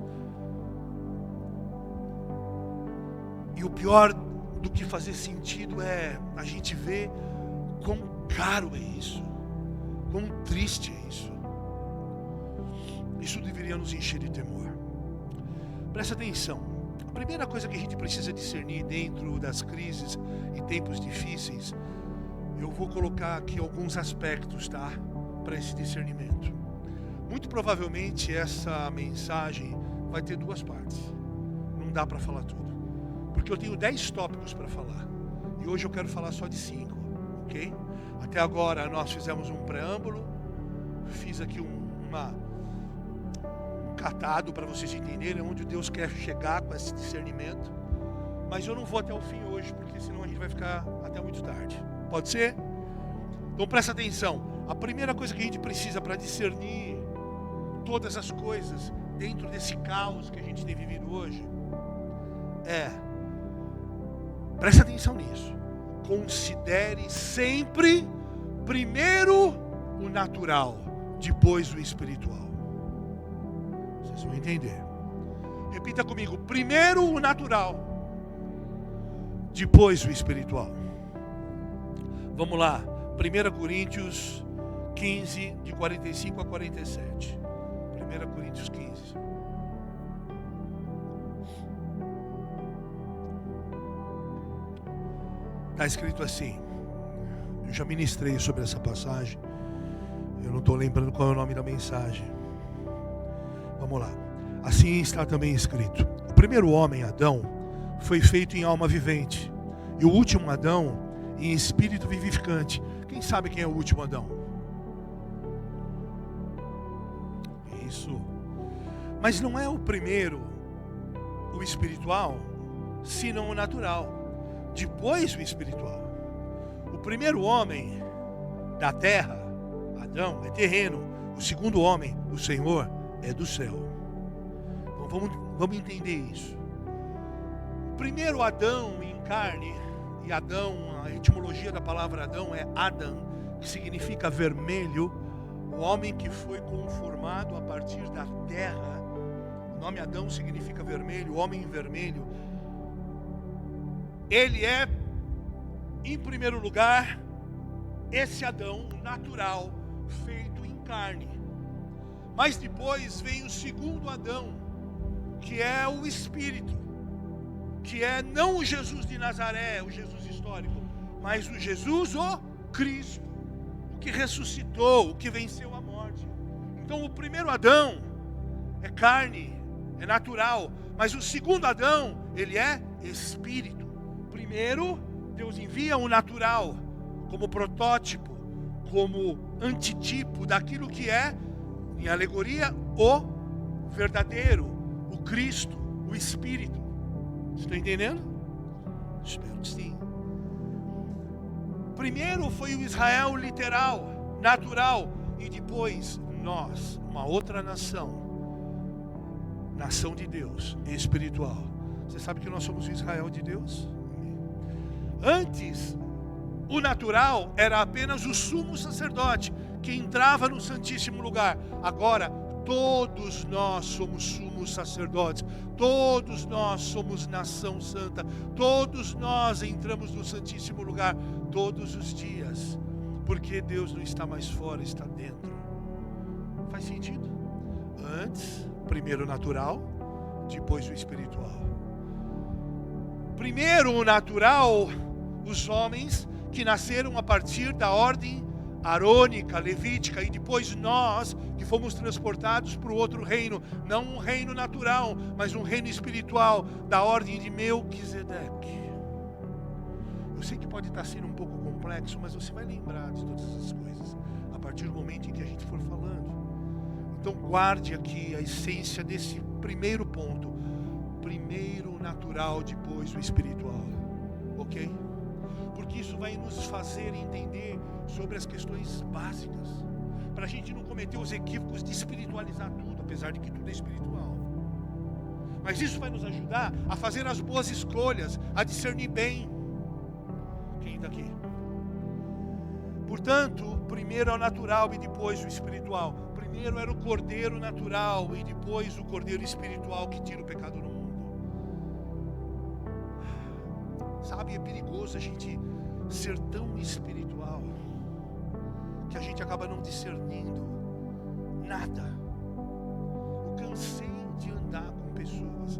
E o pior do que fazer sentido é a gente ver quão caro é isso, quão triste é isso. Isso deveria nos encher de temor. Presta atenção. A primeira coisa que a gente precisa discernir dentro das crises e tempos difíceis, eu vou colocar aqui alguns aspectos, tá? Para esse discernimento. Muito provavelmente essa mensagem vai ter duas partes. Não dá para falar tudo. Porque eu tenho 10 tópicos para falar. E hoje eu quero falar só de 5, ok? Até agora nós fizemos um preâmbulo. Fiz aqui um catado para vocês entenderem onde Deus quer chegar com esse discernimento. Mas eu não vou até o fim hoje, porque senão a gente vai ficar até muito tarde. Pode ser? Então presta atenção. A primeira coisa que a gente precisa para discernir todas as coisas dentro desse caos que a gente tem vivido hoje presta atenção nisso. Considere sempre primeiro o natural, depois o espiritual. Vocês vão entender. Repita comigo: primeiro o natural, depois o espiritual. Vamos lá, 1 Coríntios 15, de 45 a 47. 1 Coríntios 15. Está escrito assim. Eu já ministrei sobre essa passagem. Eu não estou lembrando qual é o nome da mensagem. Vamos lá. Assim está também escrito: o primeiro homem, Adão, foi feito em alma vivente, e o último Adão em espírito vivificante. Quem sabe quem é o último Adão? Isso. Mas não é o primeiro o espiritual, senão o natural, depois o espiritual. O primeiro homem da terra, Adão, é terreno. O segundo homem, o Senhor, é do céu. Então vamos entender isso. O primeiro Adão em carne, e Adão, a etimologia da palavra Adão é Adam, que significa vermelho. O homem que foi conformado a partir da terra. O nome Adão significa vermelho, o homem vermelho. Ele é, em primeiro lugar, esse Adão natural, feito em carne. Mas depois vem o segundo Adão, que é o Espírito, que é não o Jesus de Nazaré, o Jesus histórico, mas o Jesus, o Cristo, o que ressuscitou, o que venceu a morte. Então o primeiro Adão é carne, é natural, mas o segundo Adão, ele é Espírito. Primeiro, Deus envia o natural como protótipo, como antitipo daquilo que é, em alegoria, o verdadeiro, o Cristo, o Espírito. Estão entendendo? Espero que sim. Primeiro foi o Israel literal, natural, e depois nós, uma outra nação, nação de Deus, espiritual. Você sabe que nós somos o Israel de Deus? Antes, o natural era apenas o sumo sacerdote que entrava no Santíssimo Lugar. Agora, todos nós somos sumos sacerdotes, todos nós somos nação santa, todos nós entramos no Santíssimo Lugar todos os dias, porque Deus não está mais fora, está dentro. Faz sentido? Antes, primeiro o natural, depois o espiritual. Primeiro o natural, os homens que nasceram a partir da ordem arônica, levítica, e depois nós que fomos transportados para o outro reino, não um reino natural, mas um reino espiritual, da ordem de Melquisedeque. Eu sei que pode estar sendo um pouco complexo, mas você vai lembrar de todas essas coisas a partir do momento em que a gente for falando. Então guarde aqui a essência desse primeiro ponto: primeiro o natural, depois o espiritual, ok? Porque isso vai nos fazer entender sobre as questões básicas, para a gente não cometer os equívocos de espiritualizar tudo, apesar de que tudo é espiritual. Mas isso vai nos ajudar a fazer as boas escolhas, a discernir bem. Quem está aqui? Portanto, primeiro é o natural e depois o espiritual. Primeiro era o cordeiro natural e depois o cordeiro espiritual que tira o pecado do mundo. Sabe, é perigoso a gente ser tão espiritual que a gente acaba não discernindo nada. Eu cansei de andar com pessoas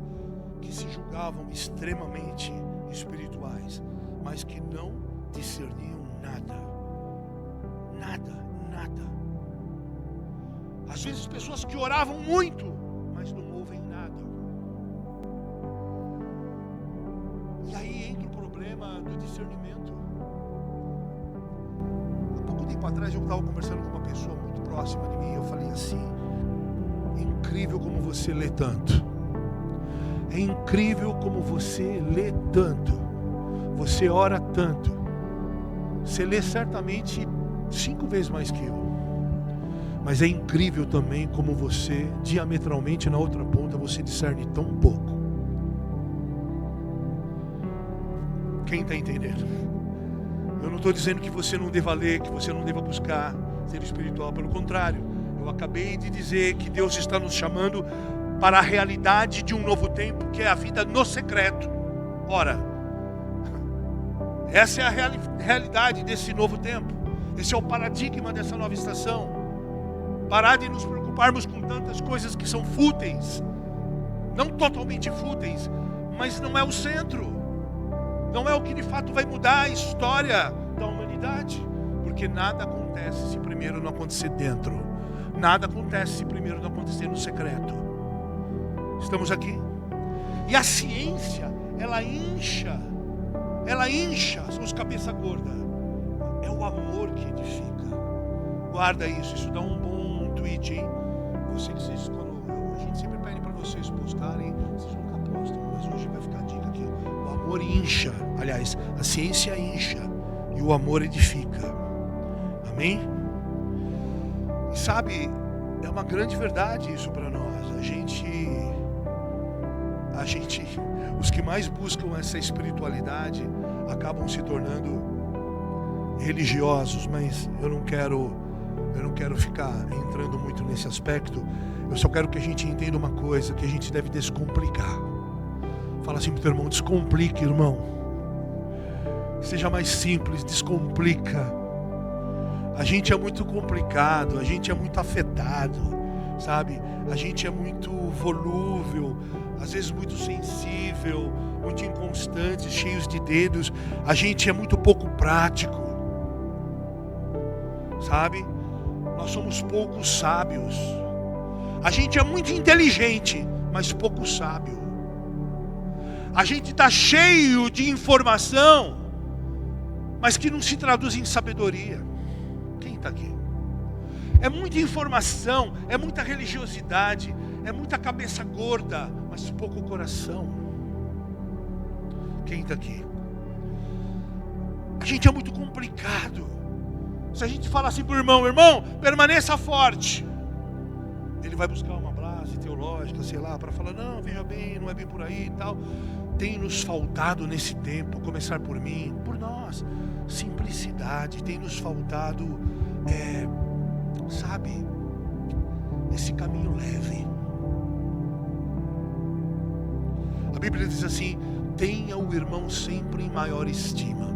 que se julgavam extremamente espirituais, mas que não discerniam nada. Nada. Às vezes pessoas que oravam muito, mas não ouvem nada. E aí entra o problema do discernimento. Há pouco tempo atrás eu estava conversando com uma pessoa muito próxima de mim, e eu falei assim: é incrível como você lê tanto. É incrível como você lê tanto. Você ora tanto. Você lê certamente 5 vezes mais que eu. Mas é incrível também como você, diametralmente na outra ponta, você discerne tão pouco. Quem está entendendo? Eu não estou dizendo que você não deva ler, que você não deva buscar. ser espiritual. Pelo contrário, eu acabei de dizer que Deus está nos chamando para a realidade de um novo tempo, que é a vida no secreto. Ora, essa é a realidade desse novo tempo. Esse é o paradigma dessa nova estação. Parar de nos preocuparmos com tantas coisas que são fúteis. Não totalmente fúteis, mas não é o centro. Não é o que de fato vai mudar a história da humanidade. Porque nada acontece se primeiro não acontecer dentro. Nada acontece se primeiro não acontecer no secreto. Estamos aqui. E a ciência, ela incha os cabeça gorda. É o amor que edifica. Guarda isso dá um bom tweet, hein? Eu sei que vocês, quando a gente sempre pede para vocês postarem, vocês nunca postam, mas hoje vai ficar a dica aqui. O amor incha, aliás, a ciência incha e o amor edifica. Amém? E sabe, é uma grande verdade isso para nós. A gente, os que mais buscam essa espiritualidade acabam se tornando religiosos, mas eu não quero ficar entrando muito nesse aspecto. Eu só quero que a gente entenda uma coisa, que a gente deve descomplicar. Fala assim pro teu irmão, descomplique, irmão. Seja mais simples, descomplica. A gente é muito complicado, a gente é muito afetado, sabe? A gente é muito volúvel, às vezes muito sensível, muito inconstante, cheios de dedos. A gente é muito pouco prático, sabe? Nós somos pouco sábios. A gente é muito inteligente, mas pouco sábio. A gente está cheio de informação, mas que não se traduz em sabedoria. Quem está aqui? É muita informação, é muita religiosidade, é muita cabeça gorda, mas pouco coração. Quem está aqui? A gente é muito complicado. Se a gente fala assim para o irmão, permaneça forte, ele vai buscar uma base teológica, sei lá, para falar, não, veja bem, não é bem por aí e tal. Tem nos faltado nesse tempo, começar por mim, por nós, simplicidade. Tem nos faltado, sabe, esse caminho leve. A Bíblia diz assim, tenha o irmão sempre em maior estima.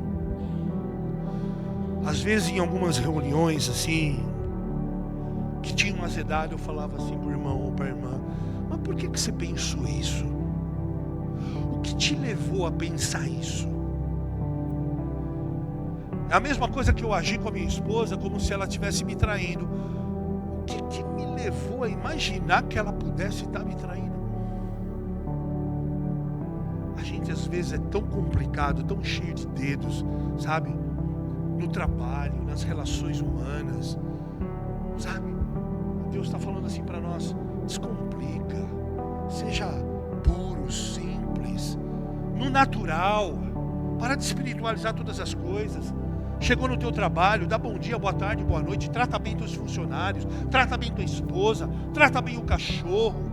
Às vezes em algumas reuniões assim, que tinha um azedado, eu falava assim para o irmão ou para a irmã, mas por que você pensou isso? O que te levou a pensar isso? É a mesma coisa que eu agi com a minha esposa, como se ela estivesse me traindo. O que me levou a imaginar que ela pudesse estar me traindo? A gente às vezes é tão complicado, tão cheio de dedos, sabe? No trabalho, nas relações humanas, sabe? Deus está falando assim para nós, descomplica, seja puro, simples, no natural, para de espiritualizar todas as coisas. Chegou no teu trabalho, dá bom dia, boa tarde, boa noite, trata bem teus funcionários, trata bem tua esposa, trata bem o cachorro.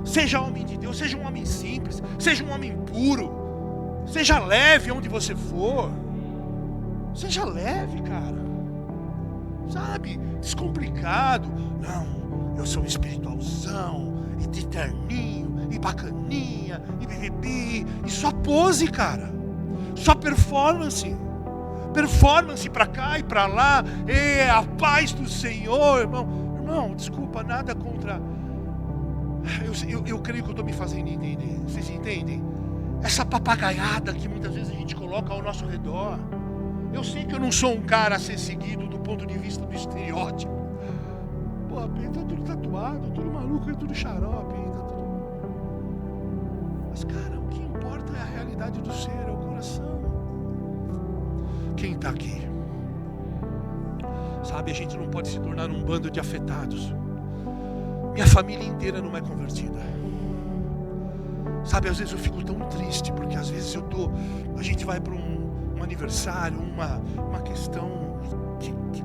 Seja homem de Deus, seja um homem simples, seja um homem puro, seja leve onde você for. Seja leve, cara, sabe, descomplicado. Não, eu sou um espiritualzão, e de terninho, e bacaninha, e bibibi, e só pose, cara, só performance pra cá e pra lá, e a paz do Senhor, irmão, desculpa, nada contra, eu creio que eu estou me fazendo entender, vocês entendem? Essa papagaiada que muitas vezes a gente coloca ao nosso redor. Eu sei que eu não sou um cara a ser seguido do ponto de vista do estereótipo. Pô, tá tudo tatuado, tudo maluco, tudo xarope, tá tudo... Mas, cara, o que importa é a realidade do ser, é o coração. Quem está aqui? Sabe, a gente não pode se tornar um bando de afetados. Minha família inteira não é convertida. Sabe, às vezes eu fico tão triste, porque às vezes a gente vai para um aniversário, uma questão que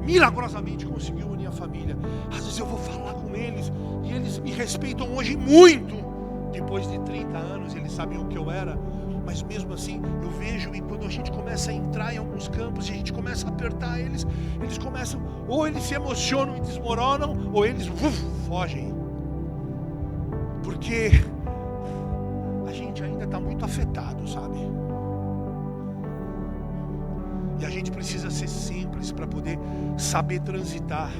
milagrosamente conseguiu unir a família. Às vezes eu vou falar com eles e eles me respeitam hoje muito. Depois de 30 anos eles sabiam o que eu era, mas mesmo assim eu vejo, e quando a gente começa a entrar em alguns campos e a gente começa a apertar eles começam, ou eles se emocionam e desmoronam, ou eles fogem, porque a gente ainda está muito afetado, sabe? E a gente precisa ser simples para poder saber transitar.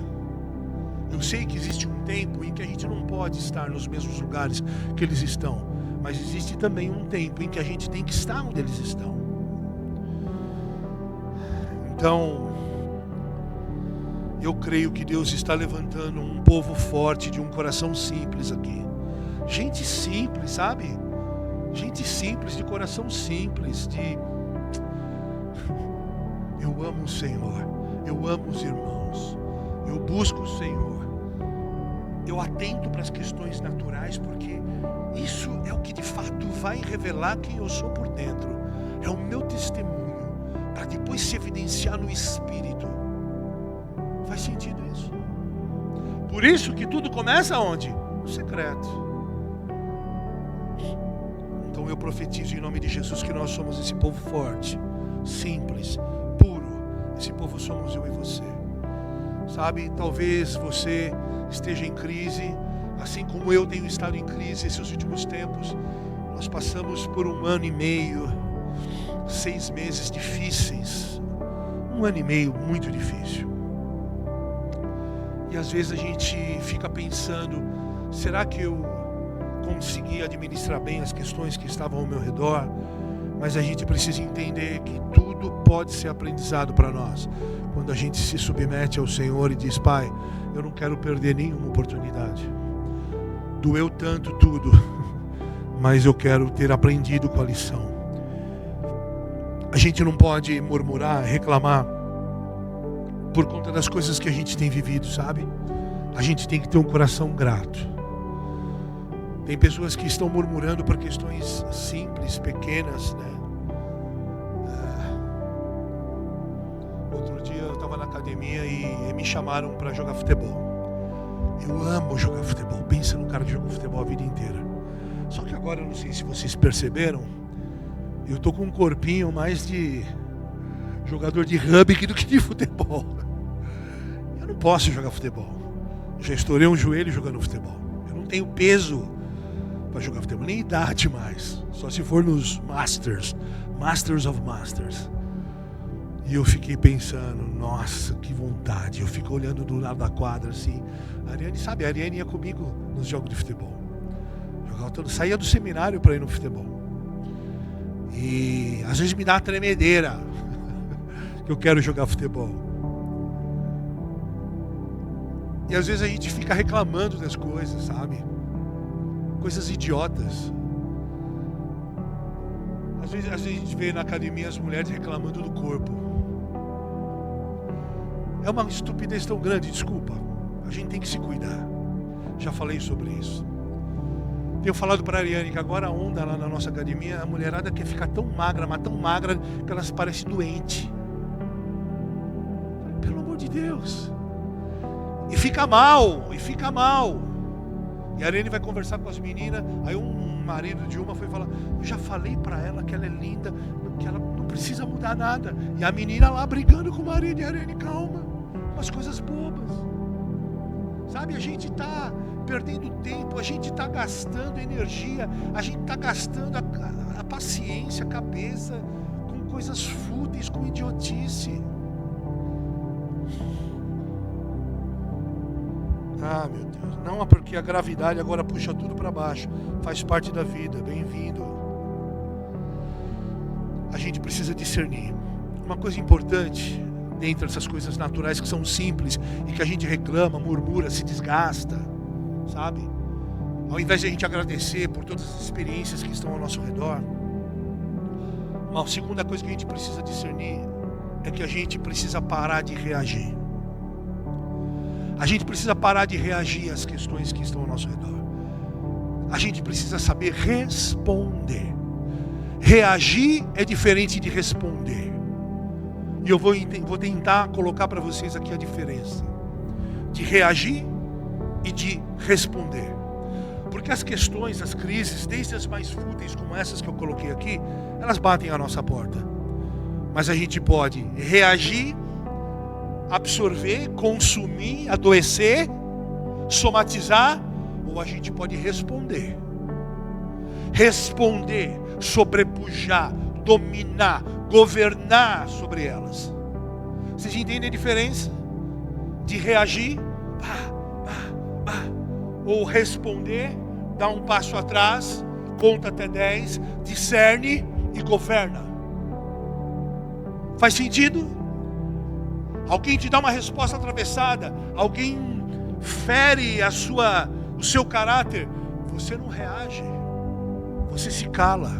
Eu sei que existe um tempo em que a gente não pode estar nos mesmos lugares que eles estão, mas existe também um tempo em que a gente tem que estar onde eles estão. Então, eu creio que Deus está levantando um povo forte, de um coração simples aqui. Gente simples, sabe? Gente simples, de coração simples, eu amo o Senhor, eu amo os irmãos, eu busco o Senhor, eu atento para as questões naturais, porque isso é o que de fato vai revelar quem eu sou por dentro. É o meu testemunho, para depois se evidenciar no Espírito. Faz sentido isso? Por isso que tudo começa onde? No secreto. Então eu profetizo em nome de Jesus que nós somos esse povo forte, simples, puro. Esse povo somos eu e você. Sabe, talvez você esteja em crise, assim como eu tenho estado em crise esses últimos tempos. Nós passamos por 1 ano e meio, 6 meses difíceis. 1 ano e meio muito difícil. E às vezes a gente fica pensando, será que eu consegui administrar bem as questões que estavam ao meu redor? Mas a gente precisa entender que tudo pode ser aprendizado para nós. Quando a gente se submete ao Senhor e diz, Pai, eu não quero perder nenhuma oportunidade. Doeu tanto tudo, mas eu quero ter aprendido com a lição. A gente não pode murmurar, reclamar por conta das coisas que a gente tem vivido, sabe? A gente tem que ter um coração grato. Tem pessoas que estão murmurando por questões simples, pequenas, né? Outro dia eu estava na academia e me chamaram para jogar futebol. Eu amo jogar futebol. Pensa no cara que jogou futebol a vida inteira. Só que agora, eu não sei se vocês perceberam, eu tô com um corpinho mais de jogador de rugby do que de futebol. Eu não posso jogar futebol. Eu já estourei um joelho jogando futebol. Eu não tenho peso para jogar futebol, nem idade mais. Só se for nos Masters of Masters. E eu fiquei pensando, nossa, que vontade. Eu fico olhando do lado da quadra assim. A Ariane, sabe, a Ariane ia comigo nos jogos de futebol. Saía do seminário para ir no futebol. E às vezes me dá uma tremedeira que eu quero jogar futebol. E às vezes a gente fica reclamando das coisas, sabe? Coisas idiotas. Às vezes a gente vê na academia as mulheres reclamando do corpo. É uma estupidez tão grande, desculpa. A gente tem que se cuidar. Já falei sobre isso. Tenho falado para a Ariane que agora a onda lá na nossa academia, a mulherada quer ficar tão magra, mas tão magra, que ela se parece doente. Pelo amor de Deus. E fica mal. E a Ariane vai conversar com as meninas, aí um marido de uma foi falar, eu já falei para ela que ela é linda, que ela não precisa mudar nada. E a menina lá brigando com o marido, e a Ariane, calma. Umas coisas bobas. Sabe, a gente está perdendo tempo, a gente está gastando energia, a gente está gastando a paciência, a cabeça com coisas fúteis, com idiotice. Ah, meu Deus, não é porque a gravidade agora puxa tudo para baixo, faz parte da vida, bem-vindo. A gente precisa discernir. Uma coisa importante, dentre essas coisas naturais que são simples e que a gente reclama, murmura, se desgasta, sabe? Ao invés de a gente agradecer por todas as experiências que estão ao nosso redor, uma segunda coisa que a gente precisa discernir é que a gente precisa parar de reagir. A gente precisa parar de reagir às questões que estão ao nosso redor. A gente precisa saber responder. Reagir é diferente de responder. E eu vou tentar colocar para vocês aqui a diferença de reagir e de responder. Porque as questões, as crises, desde as mais fúteis como essas que eu coloquei aqui, elas batem à nossa porta. Mas a gente pode reagir, absorver, consumir, adoecer, somatizar, ou a gente pode responder. Responder, sobrepujar, dominar, governar sobre elas. Vocês entendem a diferença? De reagir, ou responder, dá um passo atrás, conta até 10, discerne e governa. Faz sentido? Alguém te dá uma resposta atravessada, alguém fere o seu caráter, você não reage, você se cala,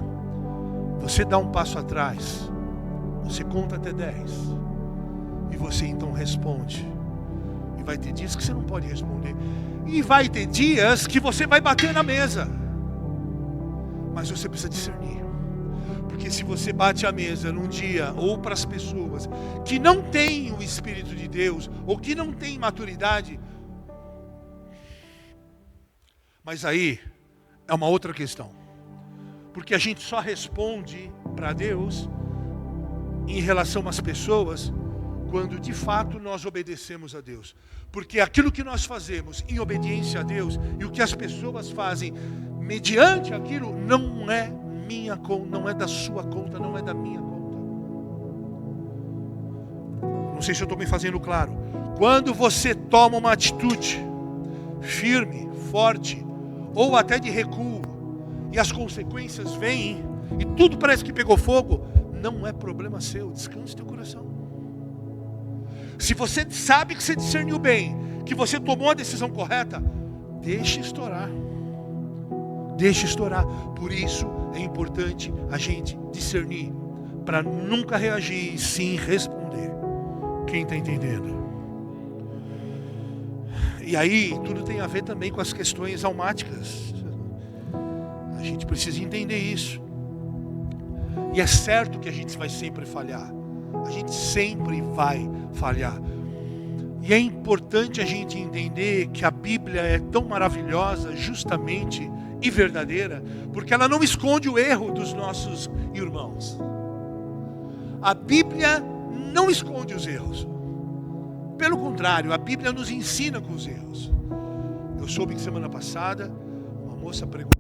você dá um passo atrás, você conta até 10 e você então responde. E vai ter dias que você não pode responder, e vai ter dias que você vai bater na mesa, mas você precisa discernir. Porque se você bate a mesa num dia, ou para as pessoas que não têm o Espírito de Deus, ou que não têm maturidade, mas aí é uma outra questão. Porque a gente só responde para Deus em relação às pessoas quando de fato nós obedecemos a Deus. Porque aquilo que nós fazemos em obediência a Deus e o que as pessoas fazem mediante aquilo não é minha conta, não é da sua conta, não é da minha conta. Não sei se eu estou me fazendo claro. Quando você toma uma atitude firme, forte, ou até de recuo, e as consequências vêm, e tudo parece que pegou fogo, não é problema seu, descanse teu coração. Se você sabe que você discerniu bem, que você tomou a decisão correta, deixe estourar. Deixe estourar. Por isso é importante a gente discernir, para nunca reagir e sim responder. Quem está entendendo? E aí, tudo tem a ver também com as questões almáticas. A gente precisa entender isso. E é certo que a gente vai sempre falhar. A gente sempre vai falhar. E é importante a gente entender que a Bíblia é tão maravilhosa, justamente e verdadeira, porque ela não esconde o erro dos nossos irmãos. A Bíblia não esconde os erros. Pelo contrário, a Bíblia nos ensina com os erros. Eu soube que semana passada uma moça pregou.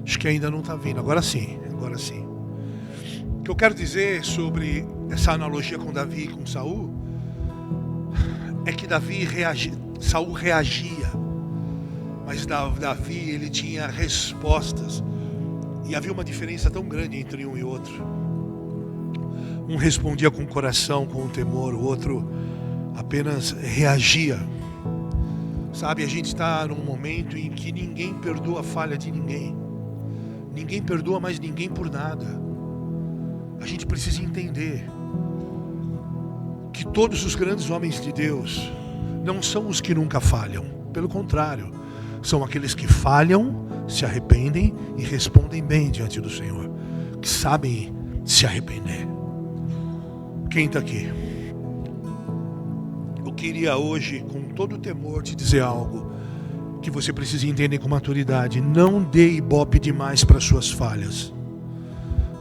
Acho que ainda não está vindo. Agora sim, agora sim. O que eu quero dizer sobre essa analogia com Davi e com Saul é que Saul reagia, mas Davi ele tinha respostas, e havia uma diferença tão grande entre um e outro. Um respondia com o coração, com o temor, o outro apenas reagia. Sabe, a gente está num momento em que ninguém perdoa a falha de ninguém. Ninguém perdoa mais ninguém por nada. A gente precisa entender que todos os grandes homens de Deus não são os que nunca falham. Pelo contrário, são aqueles que falham, se arrependem e respondem bem diante do Senhor, que sabem se arrepender. Quem está aqui? Eu queria hoje, com todo o temor, te dizer algo que você precisa entender com maturidade. Não dê ibope demais para suas falhas.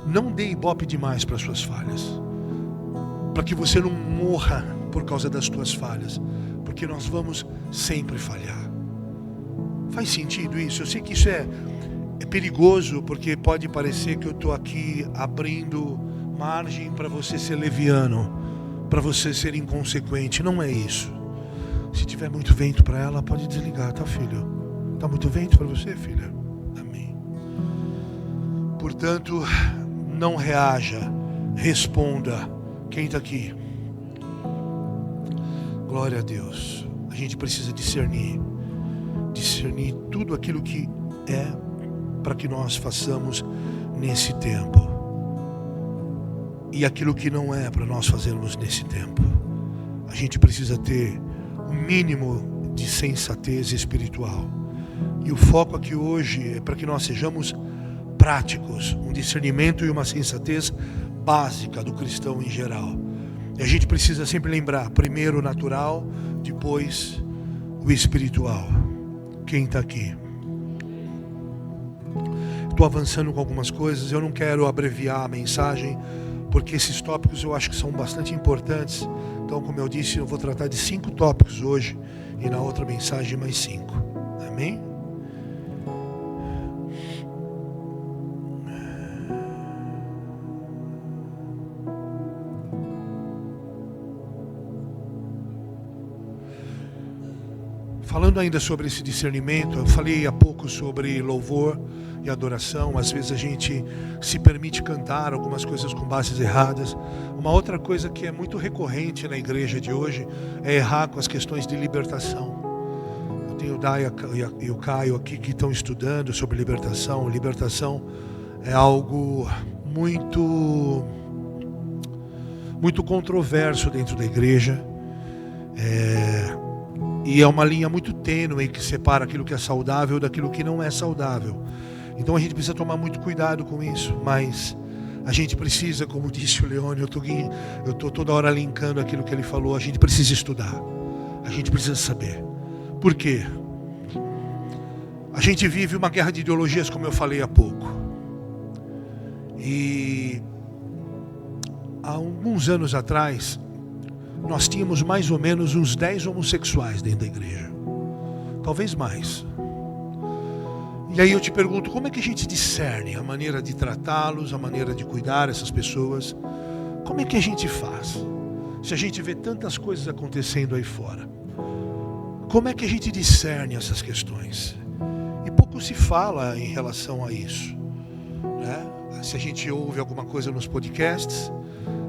Não dê ibope demais para suas falhas. Para que você não morra por causa das tuas falhas. Porque nós vamos sempre falhar. Faz sentido isso? Eu sei que isso é perigoso, porque pode parecer que eu estou aqui abrindo margem para você ser leviano, para você ser inconsequente. Não é isso. Se tiver muito vento para ela, pode desligar, tá, filho? Tá muito vento para você, filha? Amém. Portanto, não reaja, responda. Quem está aqui? Glória a Deus. A gente precisa discernir tudo aquilo que é para que nós façamos nesse tempo e aquilo que não é para nós fazermos nesse tempo. A gente precisa ter um mínimo de sensatez espiritual, e o foco aqui hoje é para que nós sejamos práticos, um discernimento e uma sensatez básica do cristão em geral. E a gente precisa sempre lembrar, primeiro o natural, depois o espiritual. Quem está aqui? Estou avançando com algumas coisas, eu não quero abreviar a mensagem, porque esses tópicos eu acho que são bastante importantes. Então, como eu disse, eu vou tratar de 5 tópicos hoje, e na outra mensagem mais 5. Amém? Falando ainda sobre esse discernimento, eu falei há pouco sobre louvor e adoração. Às vezes a gente se permite cantar algumas coisas com bases erradas. Uma outra coisa que é muito recorrente na igreja de hoje é errar com as questões de libertação. Eu tenho o Daya e o Caio aqui que estão estudando sobre libertação. Libertação é algo muito controverso dentro da igreja. E é uma linha muito tênue que separa aquilo que é saudável daquilo que não é saudável. Então a gente precisa tomar muito cuidado com isso. Mas a gente precisa, como disse o Leone, eu estou toda hora linkando aquilo que ele falou. A gente precisa estudar. A gente precisa saber. Por quê? A gente vive uma guerra de ideologias, como eu falei há pouco. E há alguns anos atrás, nós tínhamos mais ou menos uns 10 homossexuais dentro da igreja. Talvez mais. E aí eu te pergunto, como é que a gente discerne a maneira de tratá-los, a maneira de cuidar dessas pessoas? Como é que a gente faz? Se a gente vê tantas coisas acontecendo aí fora. Como é que a gente discerne essas questões? E pouco se fala em relação a isso, né? Se a gente ouve alguma coisa nos podcasts,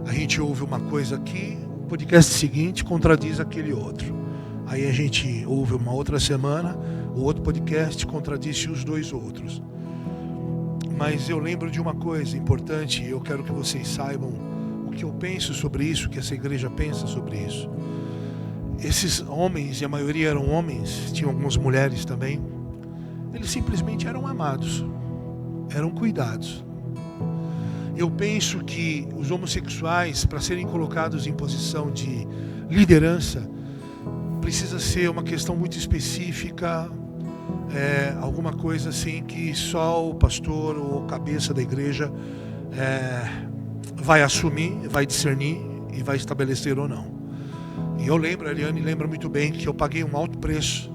a gente ouve uma coisa aqui, o podcast seguinte contradiz aquele outro. Aí a gente ouve uma outra semana, o outro podcast contradiz os dois outros. Mas eu lembro de uma coisa importante, e eu quero que vocês saibam o que eu penso sobre isso, o que essa igreja pensa sobre isso. Esses homens, e a maioria eram homens, tinham algumas mulheres também, eles simplesmente eram amados, eram cuidados. Eu penso que os homossexuais, para serem colocados em posição de liderança, precisa ser uma questão muito específica, alguma coisa assim que só o pastor ou cabeça da igreja vai assumir, vai discernir e vai estabelecer ou não. E eu lembro, a Eliane lembra muito bem que eu paguei um alto preço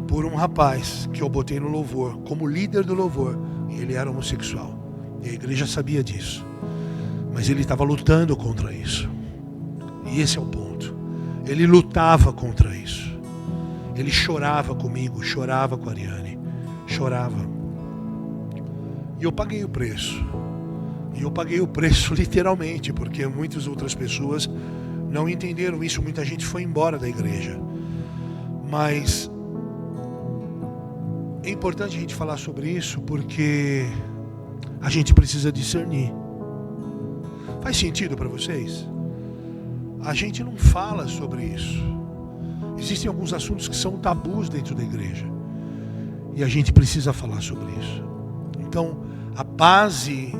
por um rapaz que eu botei no louvor, como líder do louvor, e ele era homossexual. E a igreja sabia disso. Mas ele estava lutando contra isso. E esse é o ponto. Ele lutava contra isso. Ele chorava comigo, chorava com a Ariane. Chorava. E eu paguei o preço. E eu paguei o preço literalmente, porque muitas outras pessoas não entenderam isso. Muita gente foi embora da igreja. Mas é importante a gente falar sobre isso, porque a gente precisa discernir. Faz sentido para vocês? A gente não fala sobre isso. Existem alguns assuntos que são tabus dentro da igreja. E a gente precisa falar sobre isso. Então, a base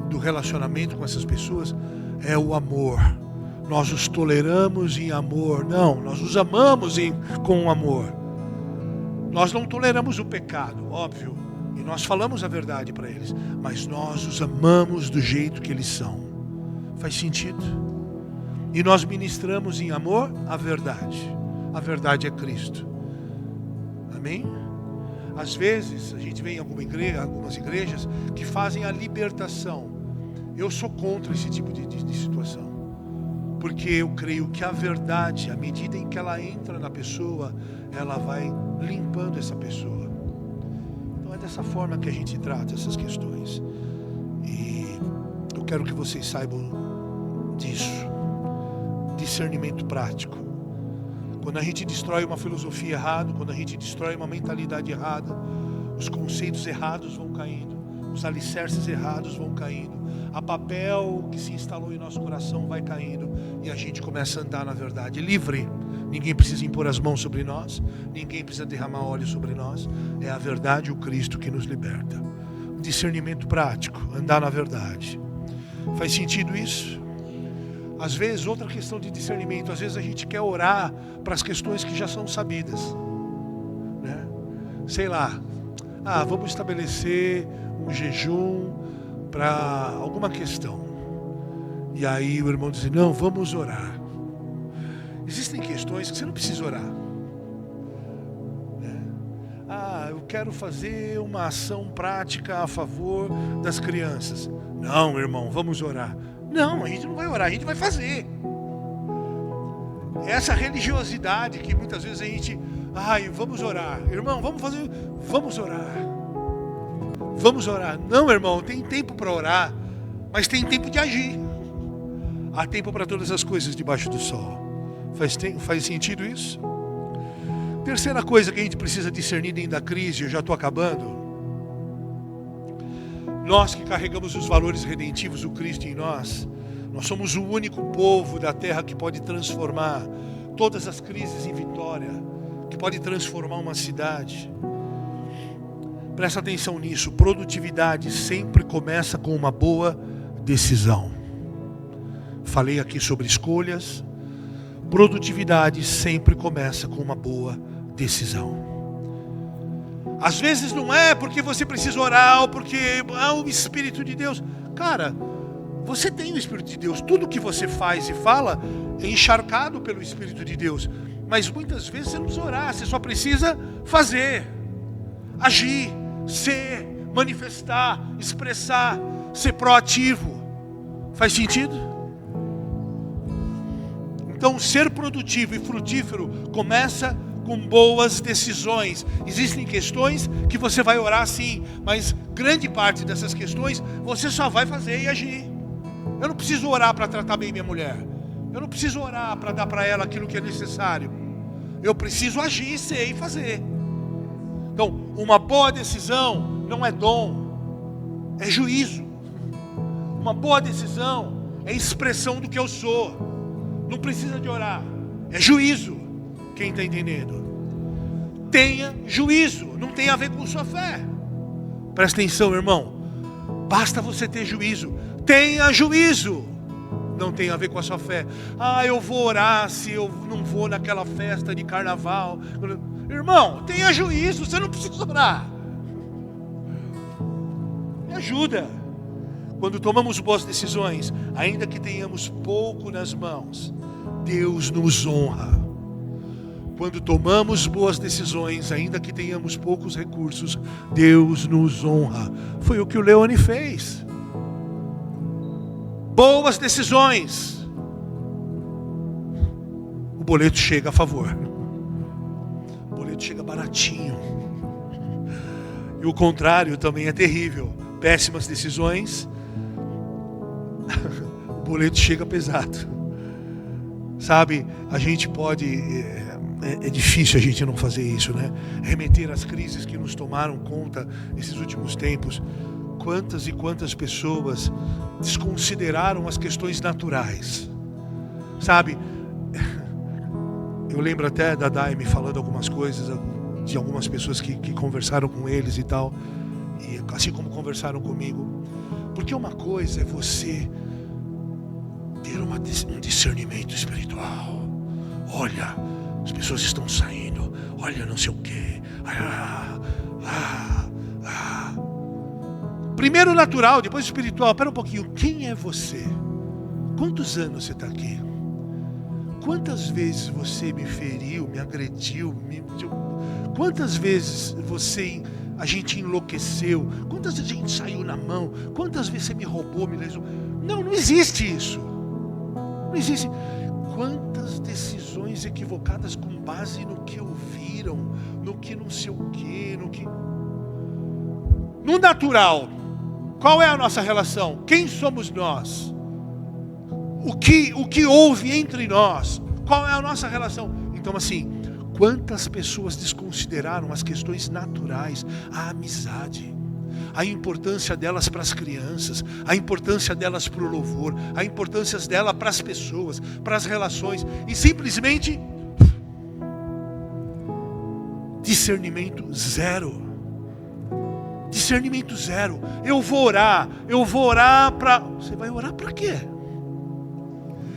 do relacionamento com essas pessoas é o amor. Nós os toleramos em amor. Não, nós os amamos com amor. Nós não toleramos o pecado, óbvio, e nós falamos a verdade para eles, mas nós os amamos do jeito que eles são. Faz sentido? E nós ministramos em amor a verdade. A verdade é Cristo. Amém? Às vezes a gente vê em algumas igrejas que fazem a libertação. Eu sou contra esse tipo de situação, porque eu creio que a verdade, à medida em que ela entra na pessoa, ela vai limpando essa pessoa. Então é dessa forma que a gente trata essas questões. E eu quero que vocês saibam disso. Discernimento prático. Quando a gente destrói uma filosofia errada, quando a gente destrói uma mentalidade errada, os conceitos errados vão caindo, os alicerces errados vão caindo, a papel que se instalou em nosso coração vai caindo, e a gente começa a andar na verdade, livre. Ninguém precisa impor as mãos sobre nós, ninguém precisa derramar óleo sobre nós. É a verdade, o Cristo, que nos liberta. Discernimento prático, andar na verdade. Faz sentido isso? Às vezes, outra questão de discernimento, às vezes a gente quer orar para as questões que já são sabidas, né? Sei lá, vamos estabelecer um jejum para alguma questão. E aí o irmão diz, não, vamos orar. Existem questões que você não precisa orar, né? Eu quero fazer uma ação prática a favor das crianças. Não, irmão, vamos orar. Não, a gente não vai orar, a gente vai fazer. Essa religiosidade que muitas vezes a gente, vamos orar. Irmão, vamos orar. Vamos orar. Não, irmão, tem tempo para orar, mas tem tempo de agir. Há tempo para todas as coisas debaixo do sol. Faz sentido isso? Terceira coisa que a gente precisa discernir dentro da crise, eu já estou acabando. Nós que carregamos os valores redentivos do Cristo em nós, nós somos o único povo da terra que pode transformar todas as crises em vitória, que pode transformar uma cidade. Presta atenção nisso, produtividade sempre começa com uma boa decisão. Falei aqui sobre escolhas. Produtividade sempre começa com uma boa decisão. Às vezes não é porque você precisa orar ou porque o Espírito de Deus. Cara, você tem o Espírito de Deus. Tudo que você faz e fala é encharcado pelo Espírito de Deus. Mas muitas vezes você não precisa orar, você só precisa fazer, agir, ser, manifestar, expressar, ser proativo. Faz sentido? Então, ser produtivo e frutífero começa com boas decisões. Existem questões que você vai orar sim, mas grande parte dessas questões você só vai fazer e agir. Eu não preciso orar para tratar bem minha mulher. Eu não preciso orar para dar para ela aquilo que é necessário. Eu preciso agir, ser e fazer. Então, uma boa decisão não é dom, é juízo. Uma boa decisão é expressão do que eu sou. Não precisa de orar, é juízo. Quem está entendendo? Tenha juízo, não tem a ver com sua fé. Presta atenção, irmão. Basta você ter juízo. Tenha juízo. Não tem a ver com a sua fé. Eu vou orar se eu não vou naquela festa de carnaval. Irmão, tenha juízo, você não precisa orar. Me ajuda. Quando tomamos boas decisões, ainda que tenhamos pouco nas mãos, Deus nos honra. Quando tomamos boas decisões, ainda que tenhamos poucos recursos, Deus nos honra. Foi o que o Leone fez. Boas decisões. O boleto chega a favor. O boleto chega baratinho. E o contrário também é terrível. Péssimas decisões, o boleto chega pesado. Sabe, a gente pode... É difícil a gente não fazer isso, né? Remeter às crises que nos tomaram conta nesses últimos tempos. Quantas e quantas pessoas desconsideraram as questões naturais. Sabe, eu lembro até da Daime falando algumas coisas de algumas pessoas que conversaram com eles e tal, e assim como conversaram comigo. Porque uma coisa é você ter um discernimento espiritual. Olha, As pessoas estão saindo. Olha, não sei o quê. Primeiro natural, depois espiritual. Espera um pouquinho. Quem é você? Quantos anos você está aqui? Quantas vezes você me feriu, me agrediu? Quantas vezes a gente enlouqueceu? Quantas vezes a gente saiu na mão? Quantas vezes você me roubou, me lesou? Não existe isso. Não existe. Quantas decisões equivocadas com base no que ouviram, no que não sei o quê, no natural. Qual é a nossa relação? Quem somos nós? O que houve entre nós? Qual é a nossa relação? Então assim, quantas pessoas desconsideraram as questões naturais, a amizade, a importância delas para as crianças, a importância delas para o louvor, a importância dela para as pessoas, para as relações, e simplesmente discernimento zero. Discernimento zero. Eu vou orar para... Você vai orar para quê?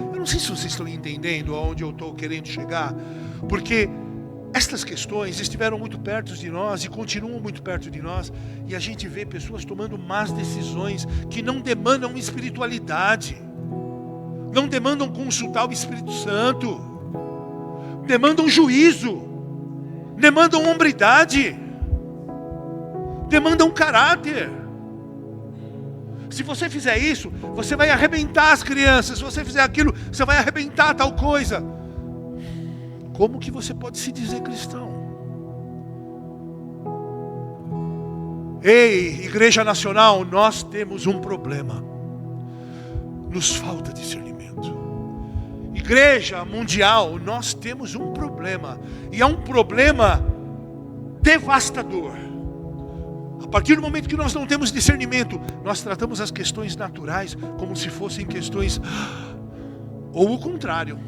Eu não sei se vocês estão entendendo aonde eu estou querendo chegar, porque estas questões estiveram muito perto de nós e continuam muito perto de nós, e a gente vê pessoas tomando más decisões que não demandam espiritualidade, não demandam consultar o Espírito Santo, demandam juízo, demandam hombridade, demandam caráter. Se você fizer isso, você vai arrebentar as crianças. Se você fizer aquilo, você vai arrebentar tal coisa. Como que você pode se dizer cristão? Ei, Igreja Nacional, nós temos um problema. Nos falta discernimento. Igreja Mundial, nós temos um problema. E é um problema devastador. A partir do momento que nós não temos discernimento, nós tratamos as questões naturais como se fossem questões... Ou o contrário.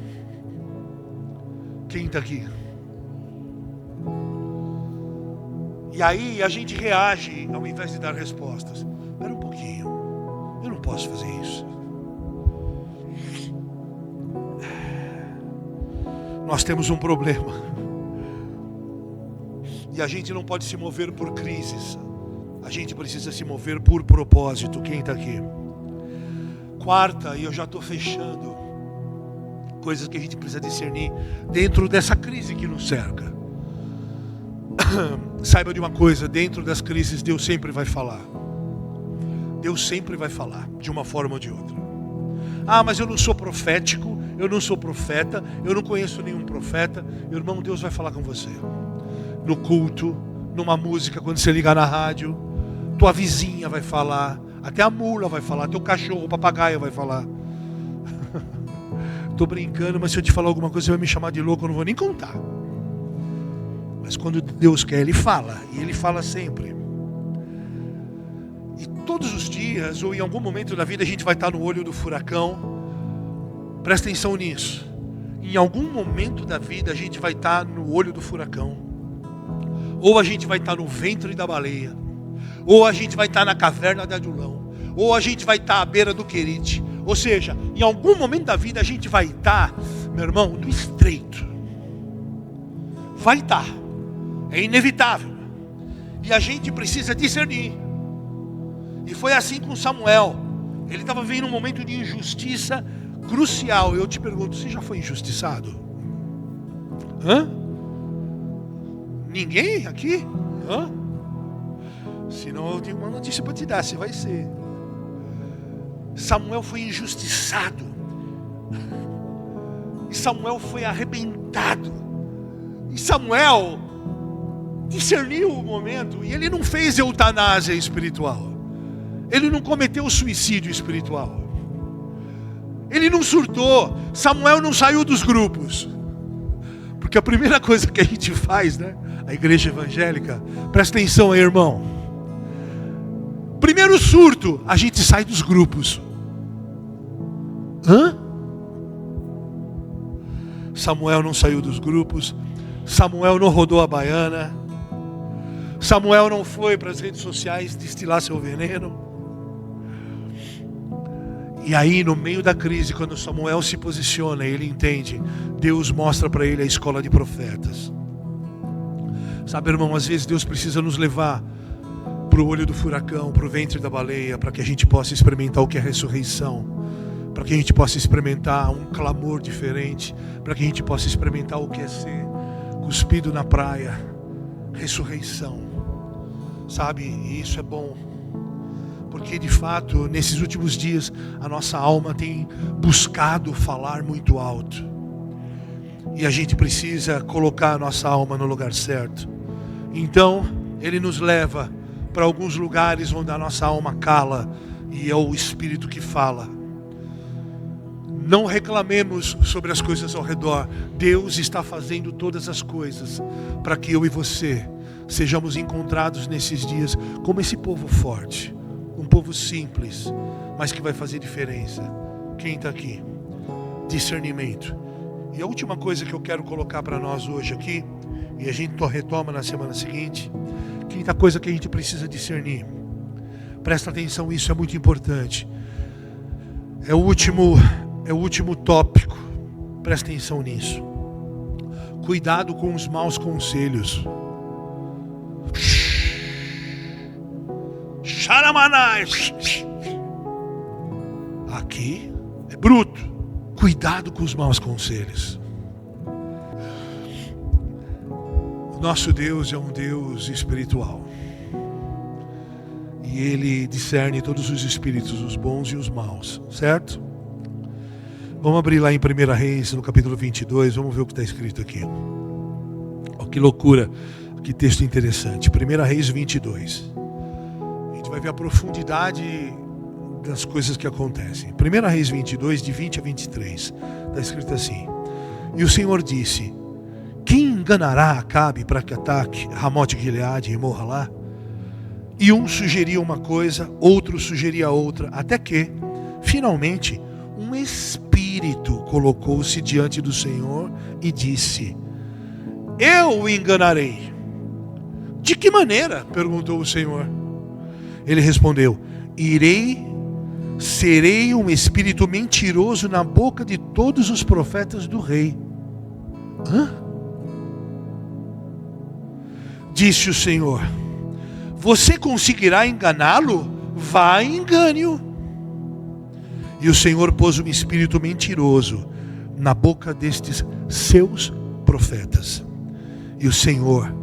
Quem está aqui? E aí a gente reage ao invés de dar respostas. Espera um pouquinho. Eu não posso fazer isso. Nós temos um problema. E a gente não pode se mover por crises. A gente precisa se mover por propósito. Quem está aqui? Quarta, e eu já estou fechando. Coisas que a gente precisa discernir dentro dessa crise que nos cerca. Saiba de uma coisa, dentro das crises Deus sempre vai falar. Deus sempre vai falar, de uma forma ou de outra. Ah, mas eu não sou profético, eu não sou profeta, eu não conheço nenhum profeta. Irmão, Deus vai falar com você. No culto, numa música, quando você ligar na rádio, tua vizinha vai falar, até a mula vai falar, teu cachorro, o papagaio vai falar. Estou brincando, mas se eu te falar alguma coisa, você vai me chamar de louco, eu não vou nem contar. Mas quando Deus quer, Ele fala, e Ele fala sempre. E todos os dias, ou em algum momento da vida, a gente vai estar no olho do furacão. Presta atenção nisso. Em algum momento da vida, a gente vai estar no olho do furacão. Ou a gente vai estar no ventre da baleia. Ou a gente vai estar na caverna de Adulão. Ou a gente vai estar à beira do Querite. Ou seja, em algum momento da vida a gente vai estar, meu irmão, no estreito. Vai estar. É inevitável. E a gente precisa discernir. E foi assim com Samuel. Ele estava vivendo um momento de injustiça crucial. Eu te pergunto, você já foi injustiçado? Hã? Ninguém aqui? Hã? Senão eu tenho uma notícia para te dar, você vai ser. Samuel foi injustiçado. E Samuel foi arrebentado. E Samuel discerniu o momento. E ele não fez eutanásia espiritual. Ele não cometeu suicídio espiritual. Ele não surtou. Samuel não saiu dos grupos. Porque a primeira coisa que a gente faz, né? A igreja evangélica, presta atenção aí, irmão. Primeiro surto, a gente sai dos grupos. Hã? Samuel não saiu dos grupos. Samuel não rodou a baiana. Samuel não foi para as redes sociais destilar seu veneno. E aí, no meio da crise, quando Samuel se posiciona, ele entende, Deus mostra para ele a escola de profetas. Sabe, irmão, às vezes Deus precisa nos levar para o olho do furacão, para o ventre da baleia, para que a gente possa experimentar o que é ressurreição, para que a gente possa experimentar um clamor diferente, para que a gente possa experimentar o que é ser cuspido na praia, ressurreição. Sabe, e isso é bom, porque de fato, nesses últimos dias, a nossa alma tem buscado falar muito alto, e a gente precisa colocar a nossa alma no lugar certo. Então, Ele nos leva para alguns lugares onde a nossa alma cala, e é o Espírito que fala. Não reclamemos sobre as coisas ao redor. Deus está fazendo todas as coisas para que eu e você sejamos encontrados nesses dias como esse povo forte, um povo simples, mas que vai fazer diferença. Quem está aqui? Discernimento. E a última coisa que eu quero colocar para nós hoje aqui, e a gente retoma na semana seguinte, quinta coisa que a gente precisa discernir. Presta atenção, isso é muito importante. É o último tópico. Presta atenção nisso. Cuidado com os maus conselhos. Aqui é bruto. Cuidado com os maus conselhos. O nosso Deus é um Deus espiritual. E Ele discerne todos os espíritos, os bons e os maus. Certo? Vamos abrir lá em 1 Reis, no capítulo 22. Vamos ver o que está escrito aqui. Oh, que loucura. Que texto interessante. 1 Reis 22. A gente vai ver a profundidade das coisas que acontecem. 1 Reis 22, de 20 a 23. Está escrito assim. E o Senhor disse: quem enganará Acabe para que ataque Ramote Gileade e morra lá? E um sugeria uma coisa, outro sugeria outra, até que, finalmente, um espírito colocou-se diante do Senhor e disse: eu o enganarei. De que maneira? Perguntou o Senhor. Ele respondeu: serei um espírito mentiroso na boca de todos os profetas do rei. Hã? Disse o Senhor: você conseguirá enganá-lo? Vá e engane-o. E o Senhor pôs um espírito mentiroso na boca destes seus profetas. E o Senhor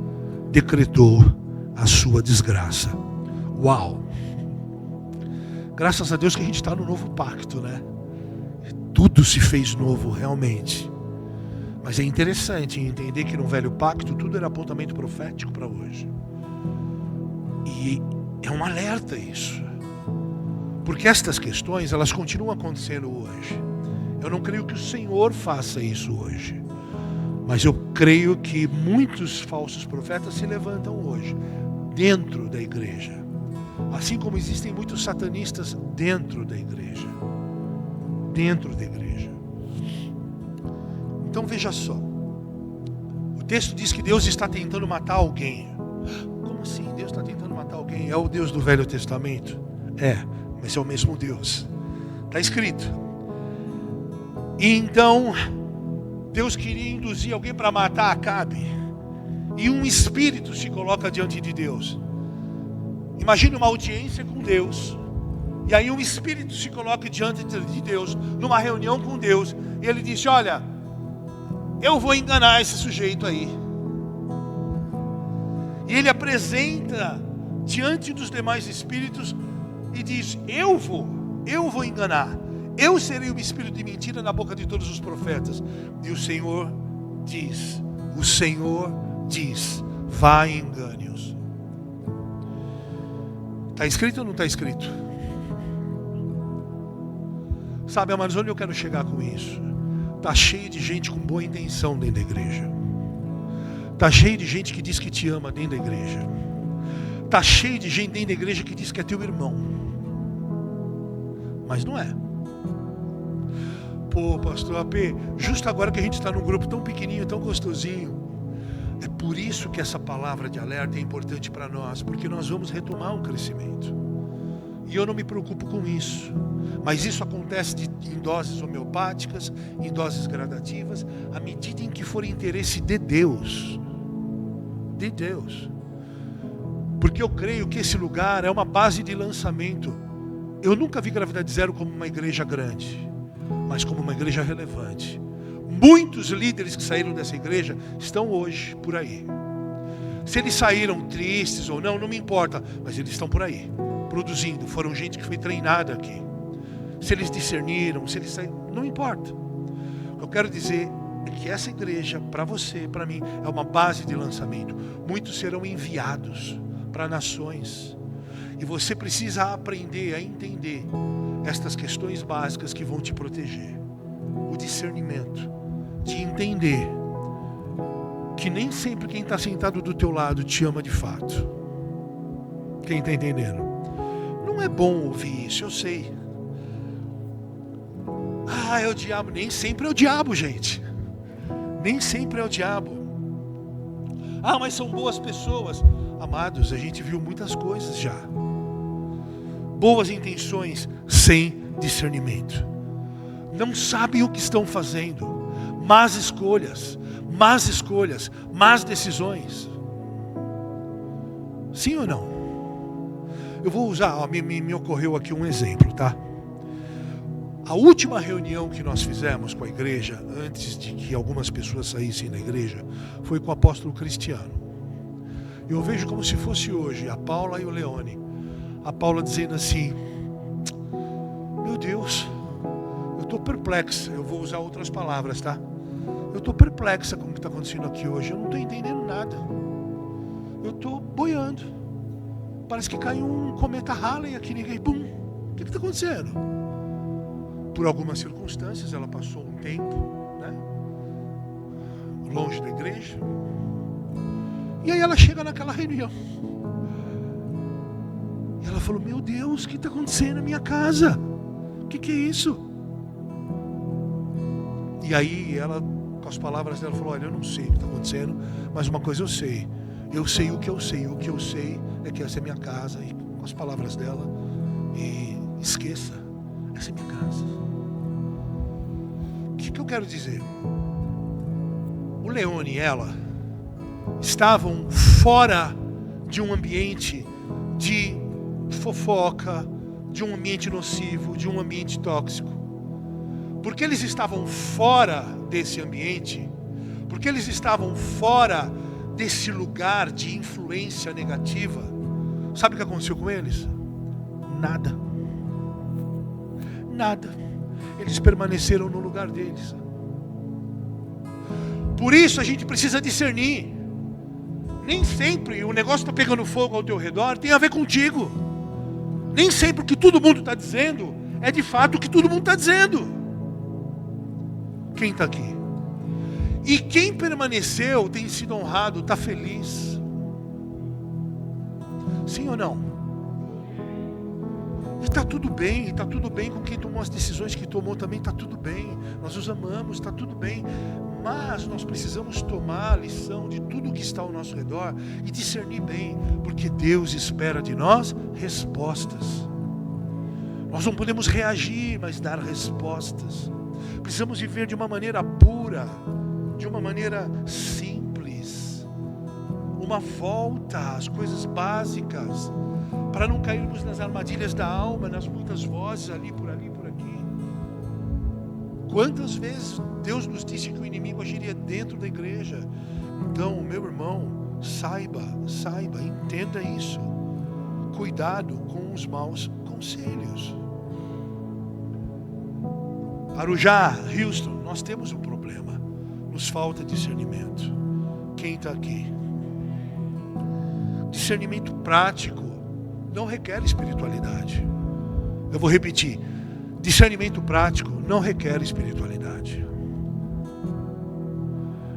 decretou a sua desgraça. Uau! Graças a Deus que a gente está no novo pacto, né? Tudo se fez novo realmente. Mas é interessante entender que no velho pacto tudo era apontamento profético para hoje. E é um alerta isso. Porque estas questões, elas continuam acontecendo hoje. Eu não creio que o Senhor faça isso hoje. Mas eu creio que muitos falsos profetas se levantam hoje, dentro da igreja. Assim como existem muitos satanistas dentro da igreja. Dentro da igreja. Então veja só. O texto diz que Deus está tentando matar alguém. Como assim Deus está tentando matar alguém? É o Deus do Velho Testamento? É, mas é o mesmo Deus. Está escrito. E então Deus queria induzir alguém para matar Acabe. E um espírito se coloca diante de Deus. Imagine uma audiência com Deus. E aí um espírito se coloca diante de Deus, numa reunião com Deus. E ele disse: olha, eu vou enganar esse sujeito aí. E ele apresenta diante dos demais espíritos e diz: eu vou enganar. Eu serei um espírito de mentira na boca de todos os profetas. E o Senhor diz, vá e engane-os. Está escrito ou não está escrito? Sabe, amados, onde eu quero chegar com isso? Está cheio de gente com boa intenção dentro da igreja. Está cheio de gente que diz que te ama dentro da igreja. Está cheio de gente dentro da igreja que diz que é teu irmão. Mas não é. Pô, pastor AP, justo agora que a gente está num grupo tão pequenininho, tão gostosinho. É por isso que essa palavra de alerta é importante para nós, porque nós vamos retomar um crescimento. E eu não me preocupo com isso. Mas isso acontece em doses homeopáticas, em doses gradativas, à medida em que for interesse de Deus. De Deus. Porque eu creio que esse lugar é uma base de lançamento. Eu nunca vi Gravidade Zero como uma igreja grande, mas como uma igreja relevante. Muitos líderes que saíram dessa igreja estão hoje por aí. Se eles saíram tristes ou não, não me importa, mas eles estão por aí, produzindo. Foram gente que foi treinada aqui. Se eles discerniram, se eles saíram, não importa. O que eu quero dizer é que essa igreja, para você, para mim, é uma base de lançamento. Muitos serão enviados para nações. E você precisa aprender a entender estas questões básicas que vão te proteger. O discernimento, de entender que nem sempre quem está sentado do teu lado te ama de fato. Quem está entendendo? Não é bom ouvir isso, eu sei. Ah, é o diabo. Nem sempre é o diabo, gente. Nem sempre é o diabo. Ah, mas são boas pessoas. Amados, a gente viu muitas coisas já. Boas intenções sem discernimento. Não sabem o que estão fazendo. Más escolhas, más decisões. Sim ou não? Eu vou usar, me ocorreu aqui um exemplo, tá? A última reunião que nós fizemos com a igreja, antes de que algumas pessoas saíssem da igreja, foi com o apóstolo Cristiano. Eu vejo como se fosse hoje, a Paula e o Leone. A Paula dizendo assim: meu Deus, eu estou perplexa. Eu vou usar outras palavras, tá? Eu estou perplexa com o que está acontecendo aqui hoje. Eu não estou entendendo nada. Eu estou boiando. Parece que caiu um cometa Halley aqui, ninguém. Bum! O que está acontecendo? Por algumas circunstâncias, ela passou um tempo, né, longe da igreja. E aí ela chega naquela reunião. E ela falou: meu Deus, o que está acontecendo na minha casa? O que é isso? E aí ela, com as palavras dela, falou: olha, eu não sei o que está acontecendo, mas uma coisa eu sei. Eu sei o que eu sei. O que eu sei é que essa é minha casa. E com as palavras dela, e esqueça, essa é minha casa. O que eu quero dizer? O Leone e ela estavam fora de um ambiente de fofoca, de um ambiente nocivo, de um ambiente tóxico. Porque eles estavam fora desse ambiente, porque eles estavam fora desse lugar de influência negativa, sabe o que aconteceu com eles? Nada. Eles permaneceram no lugar deles. Por isso a gente precisa discernir. Nem sempre o negócio está pegando fogo ao teu redor tem a ver contigo. Nem sempre o que todo mundo está dizendo é de fato o que todo mundo está dizendo. Quem está aqui? E quem permaneceu tem sido honrado, está feliz. Sim ou não? E está tudo bem com quem tomou as decisões que tomou também, está tudo bem. Nós os amamos, está tudo bem. Mas nós precisamos tomar a lição de tudo que está ao nosso redor e discernir bem, porque Deus espera de nós respostas. Nós não podemos reagir, mas dar respostas. Precisamos viver de uma maneira pura, de uma maneira simples, uma volta às coisas básicas, para não cairmos nas armadilhas da alma, nas muitas vozes ali, por aqui. Quantas vezes Deus nos disse que o inimigo agiria dentro da igreja? Então, meu irmão, saiba, entenda isso. Cuidado com os maus conselhos. Arujá, Houston, nós temos um problema. Nos falta discernimento. Quem está aqui? Discernimento prático não requer espiritualidade. Eu vou repetir. Discernimento prático não requer espiritualidade.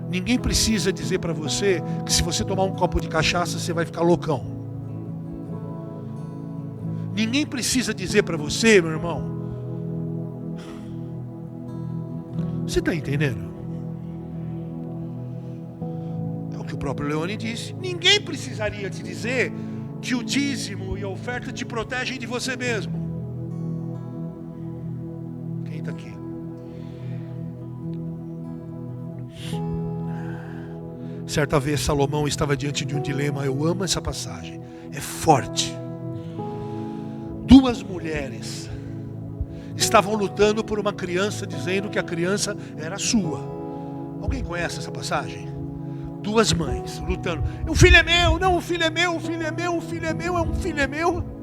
Ninguém precisa dizer para você que se você tomar um copo de cachaça você vai ficar loucão. Ninguém precisa dizer para você, meu irmão. Você está entendendo? É o que o próprio Leone disse. Ninguém precisaria te dizer que o dízimo e a oferta te protegem de você mesmo. Quem está aqui? Certa vez Salomão estava diante de um dilema. Eu amo essa passagem, é forte. Duas mulheres estavam lutando por uma criança, dizendo que a criança era sua. Alguém conhece essa passagem? Duas mães lutando. O filho é meu, não, o filho é meu, o filho é meu, o filho é meu, um filho é meu.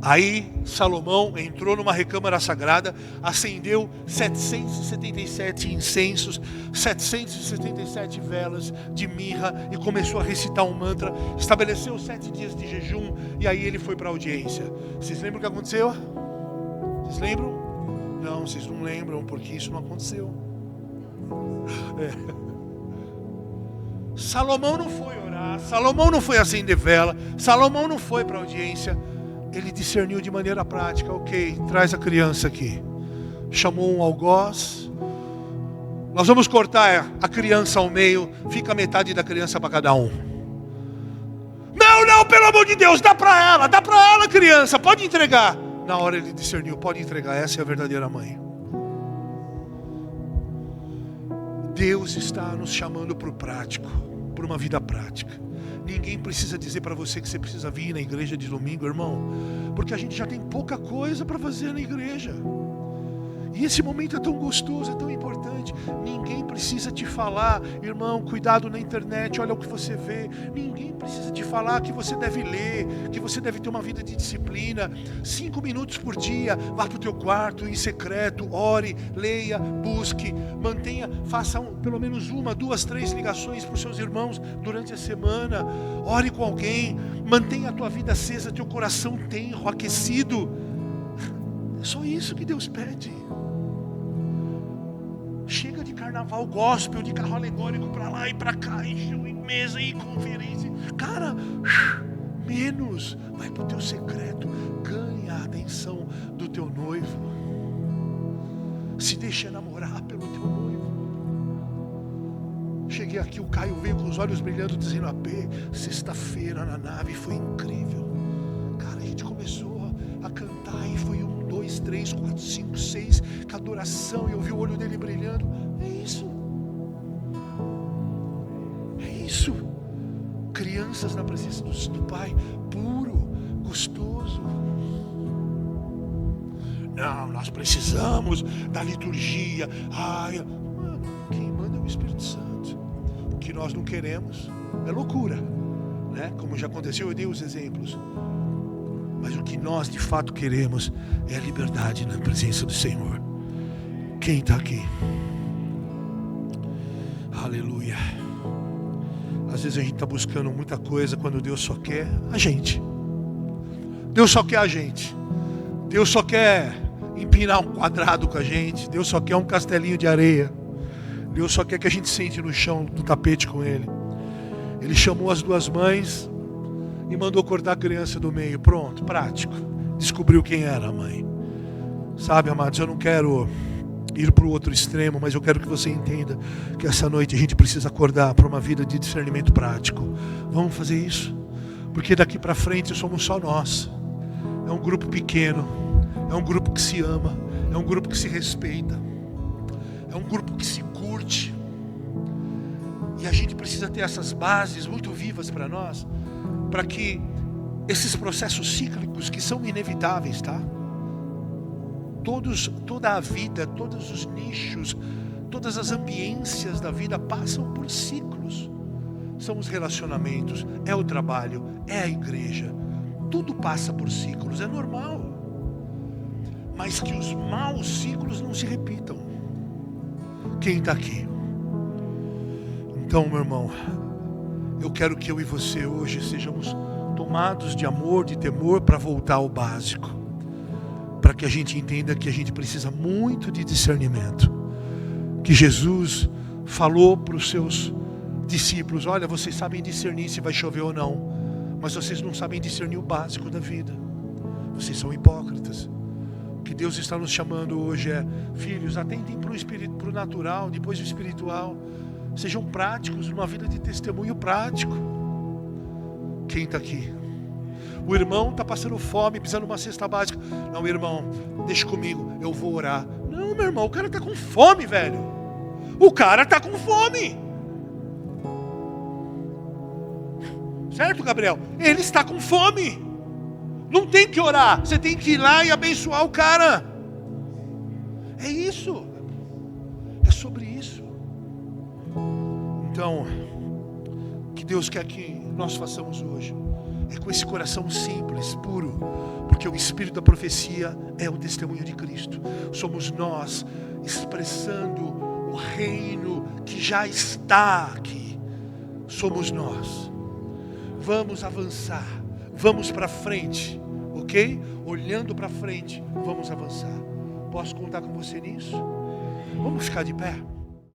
Aí Salomão entrou numa recâmara sagrada, acendeu 777 incensos, 777 velas de mirra e começou a recitar um mantra. Estabeleceu 7 dias de jejum e aí ele foi para a audiência. Vocês lembram o que aconteceu? Vocês lembram? Não, vocês não lembram porque isso não aconteceu. Salomão não foi orar, Salomão não foi acender vela, Salomão não foi para a audiência. Ele discerniu de maneira prática. Ok, traz a criança aqui. Chamou um algoz. Nós vamos cortar a criança ao meio. Fica metade da criança para cada um. Não, pelo amor de Deus, dá para ela criança, pode entregar. Na hora ele discerniu, pode entregar, essa é a verdadeira mãe. Deus está nos chamando para o prático, para uma vida prática. Ninguém precisa dizer para você que você precisa vir na igreja de domingo, irmão, porque a gente já tem pouca coisa para fazer na igreja. E esse momento é tão gostoso, é tão importante. Ninguém precisa te falar, irmão, cuidado na internet, olha o que você vê. Ninguém precisa te falar que você deve ler, que você deve ter uma vida de disciplina. 5 minutos por dia, vá para o teu quarto em secreto, ore, leia, busque, mantenha, faça pelo menos 1, 2, 3 ligações para os seus irmãos durante a semana. Ore com alguém, mantenha a tua vida acesa, teu coração tenro, aquecido. É só isso que Deus pede. Chega de carnaval gospel, de carro alegórico para lá e para cá, e mesa e conferência. Cara, menos. Vai para o teu secreto. Ganha a atenção do teu noivo. Se deixa namorar pelo teu noivo. Cheguei aqui, o Caio veio com os olhos brilhando, dizendo: AP, sexta-feira na nave foi incrível. Cara, a gente começou a cantar e foi 1, 2, 3, 4, 5, 6, com adoração, e eu vi o olho dele brilhando. É isso. É isso. Crianças na presença do Pai, puro, gostoso. Não, nós precisamos da liturgia. Mano, quem manda é o Espírito Santo. O que nós não queremos é loucura, né? Como já aconteceu, eu dei os exemplos. Mas o que nós de fato queremos é a liberdade na presença do Senhor. Quem está aqui? Aleluia. Às vezes a gente está buscando muita coisa quando Deus só quer a gente. Deus só quer a gente. Deus só quer empinar um quadrado com a gente. Deus só quer um castelinho de areia. Deus só quer que a gente sente no chão do tapete com Ele. Ele chamou as duas mães e mandou cortar a criança do meio. Pronto, prático. Descobriu quem era a mãe. Sabe, amados, eu não quero ir para o outro extremo, mas eu quero que você entenda que essa noite a gente precisa acordar para uma vida de discernimento prático. Vamos fazer isso? Porque daqui para frente somos só nós. É um grupo pequeno, é um grupo que se ama, é um grupo que se respeita, é um grupo que se curte. E a gente precisa ter essas bases muito vivas para nós, para que esses processos cíclicos que são inevitáveis, tá? Toda a vida, todos os nichos, todas as ambiências da vida passam por ciclos. São os relacionamentos, é o trabalho, é a igreja. Tudo passa por ciclos, é normal. Mas que os maus ciclos não se repitam. Quem está aqui? Então, meu irmão, eu quero que eu e você hoje sejamos tomados de amor, de temor, para voltar ao básico. Para que a gente entenda que a gente precisa muito de discernimento. Que Jesus falou para os seus discípulos: olha, vocês sabem discernir se vai chover ou não, mas vocês não sabem discernir o básico da vida. Vocês são hipócritas. O que Deus está nos chamando hoje é: filhos, atentem para o espírito, para o natural, depois o espiritual. Sejam práticos, uma vida de testemunho prático. Quem está aqui? O irmão está passando fome, precisando de uma cesta básica. Não, irmão, deixa comigo, eu vou orar. Não, meu irmão, o cara está com fome, velho. O cara está com fome. Certo, Gabriel? Ele está com fome. Não tem que orar, você tem que ir lá e abençoar o cara. É isso. É sobre isso. Então, o que Deus quer que nós façamos hoje é com esse coração simples, puro, porque o espírito da profecia é o testemunho de Cristo. Somos nós expressando o reino que já está aqui. Somos nós. Vamos avançar, vamos para frente, ok? Olhando para frente, vamos avançar. Posso contar com você nisso? Vamos ficar de pé?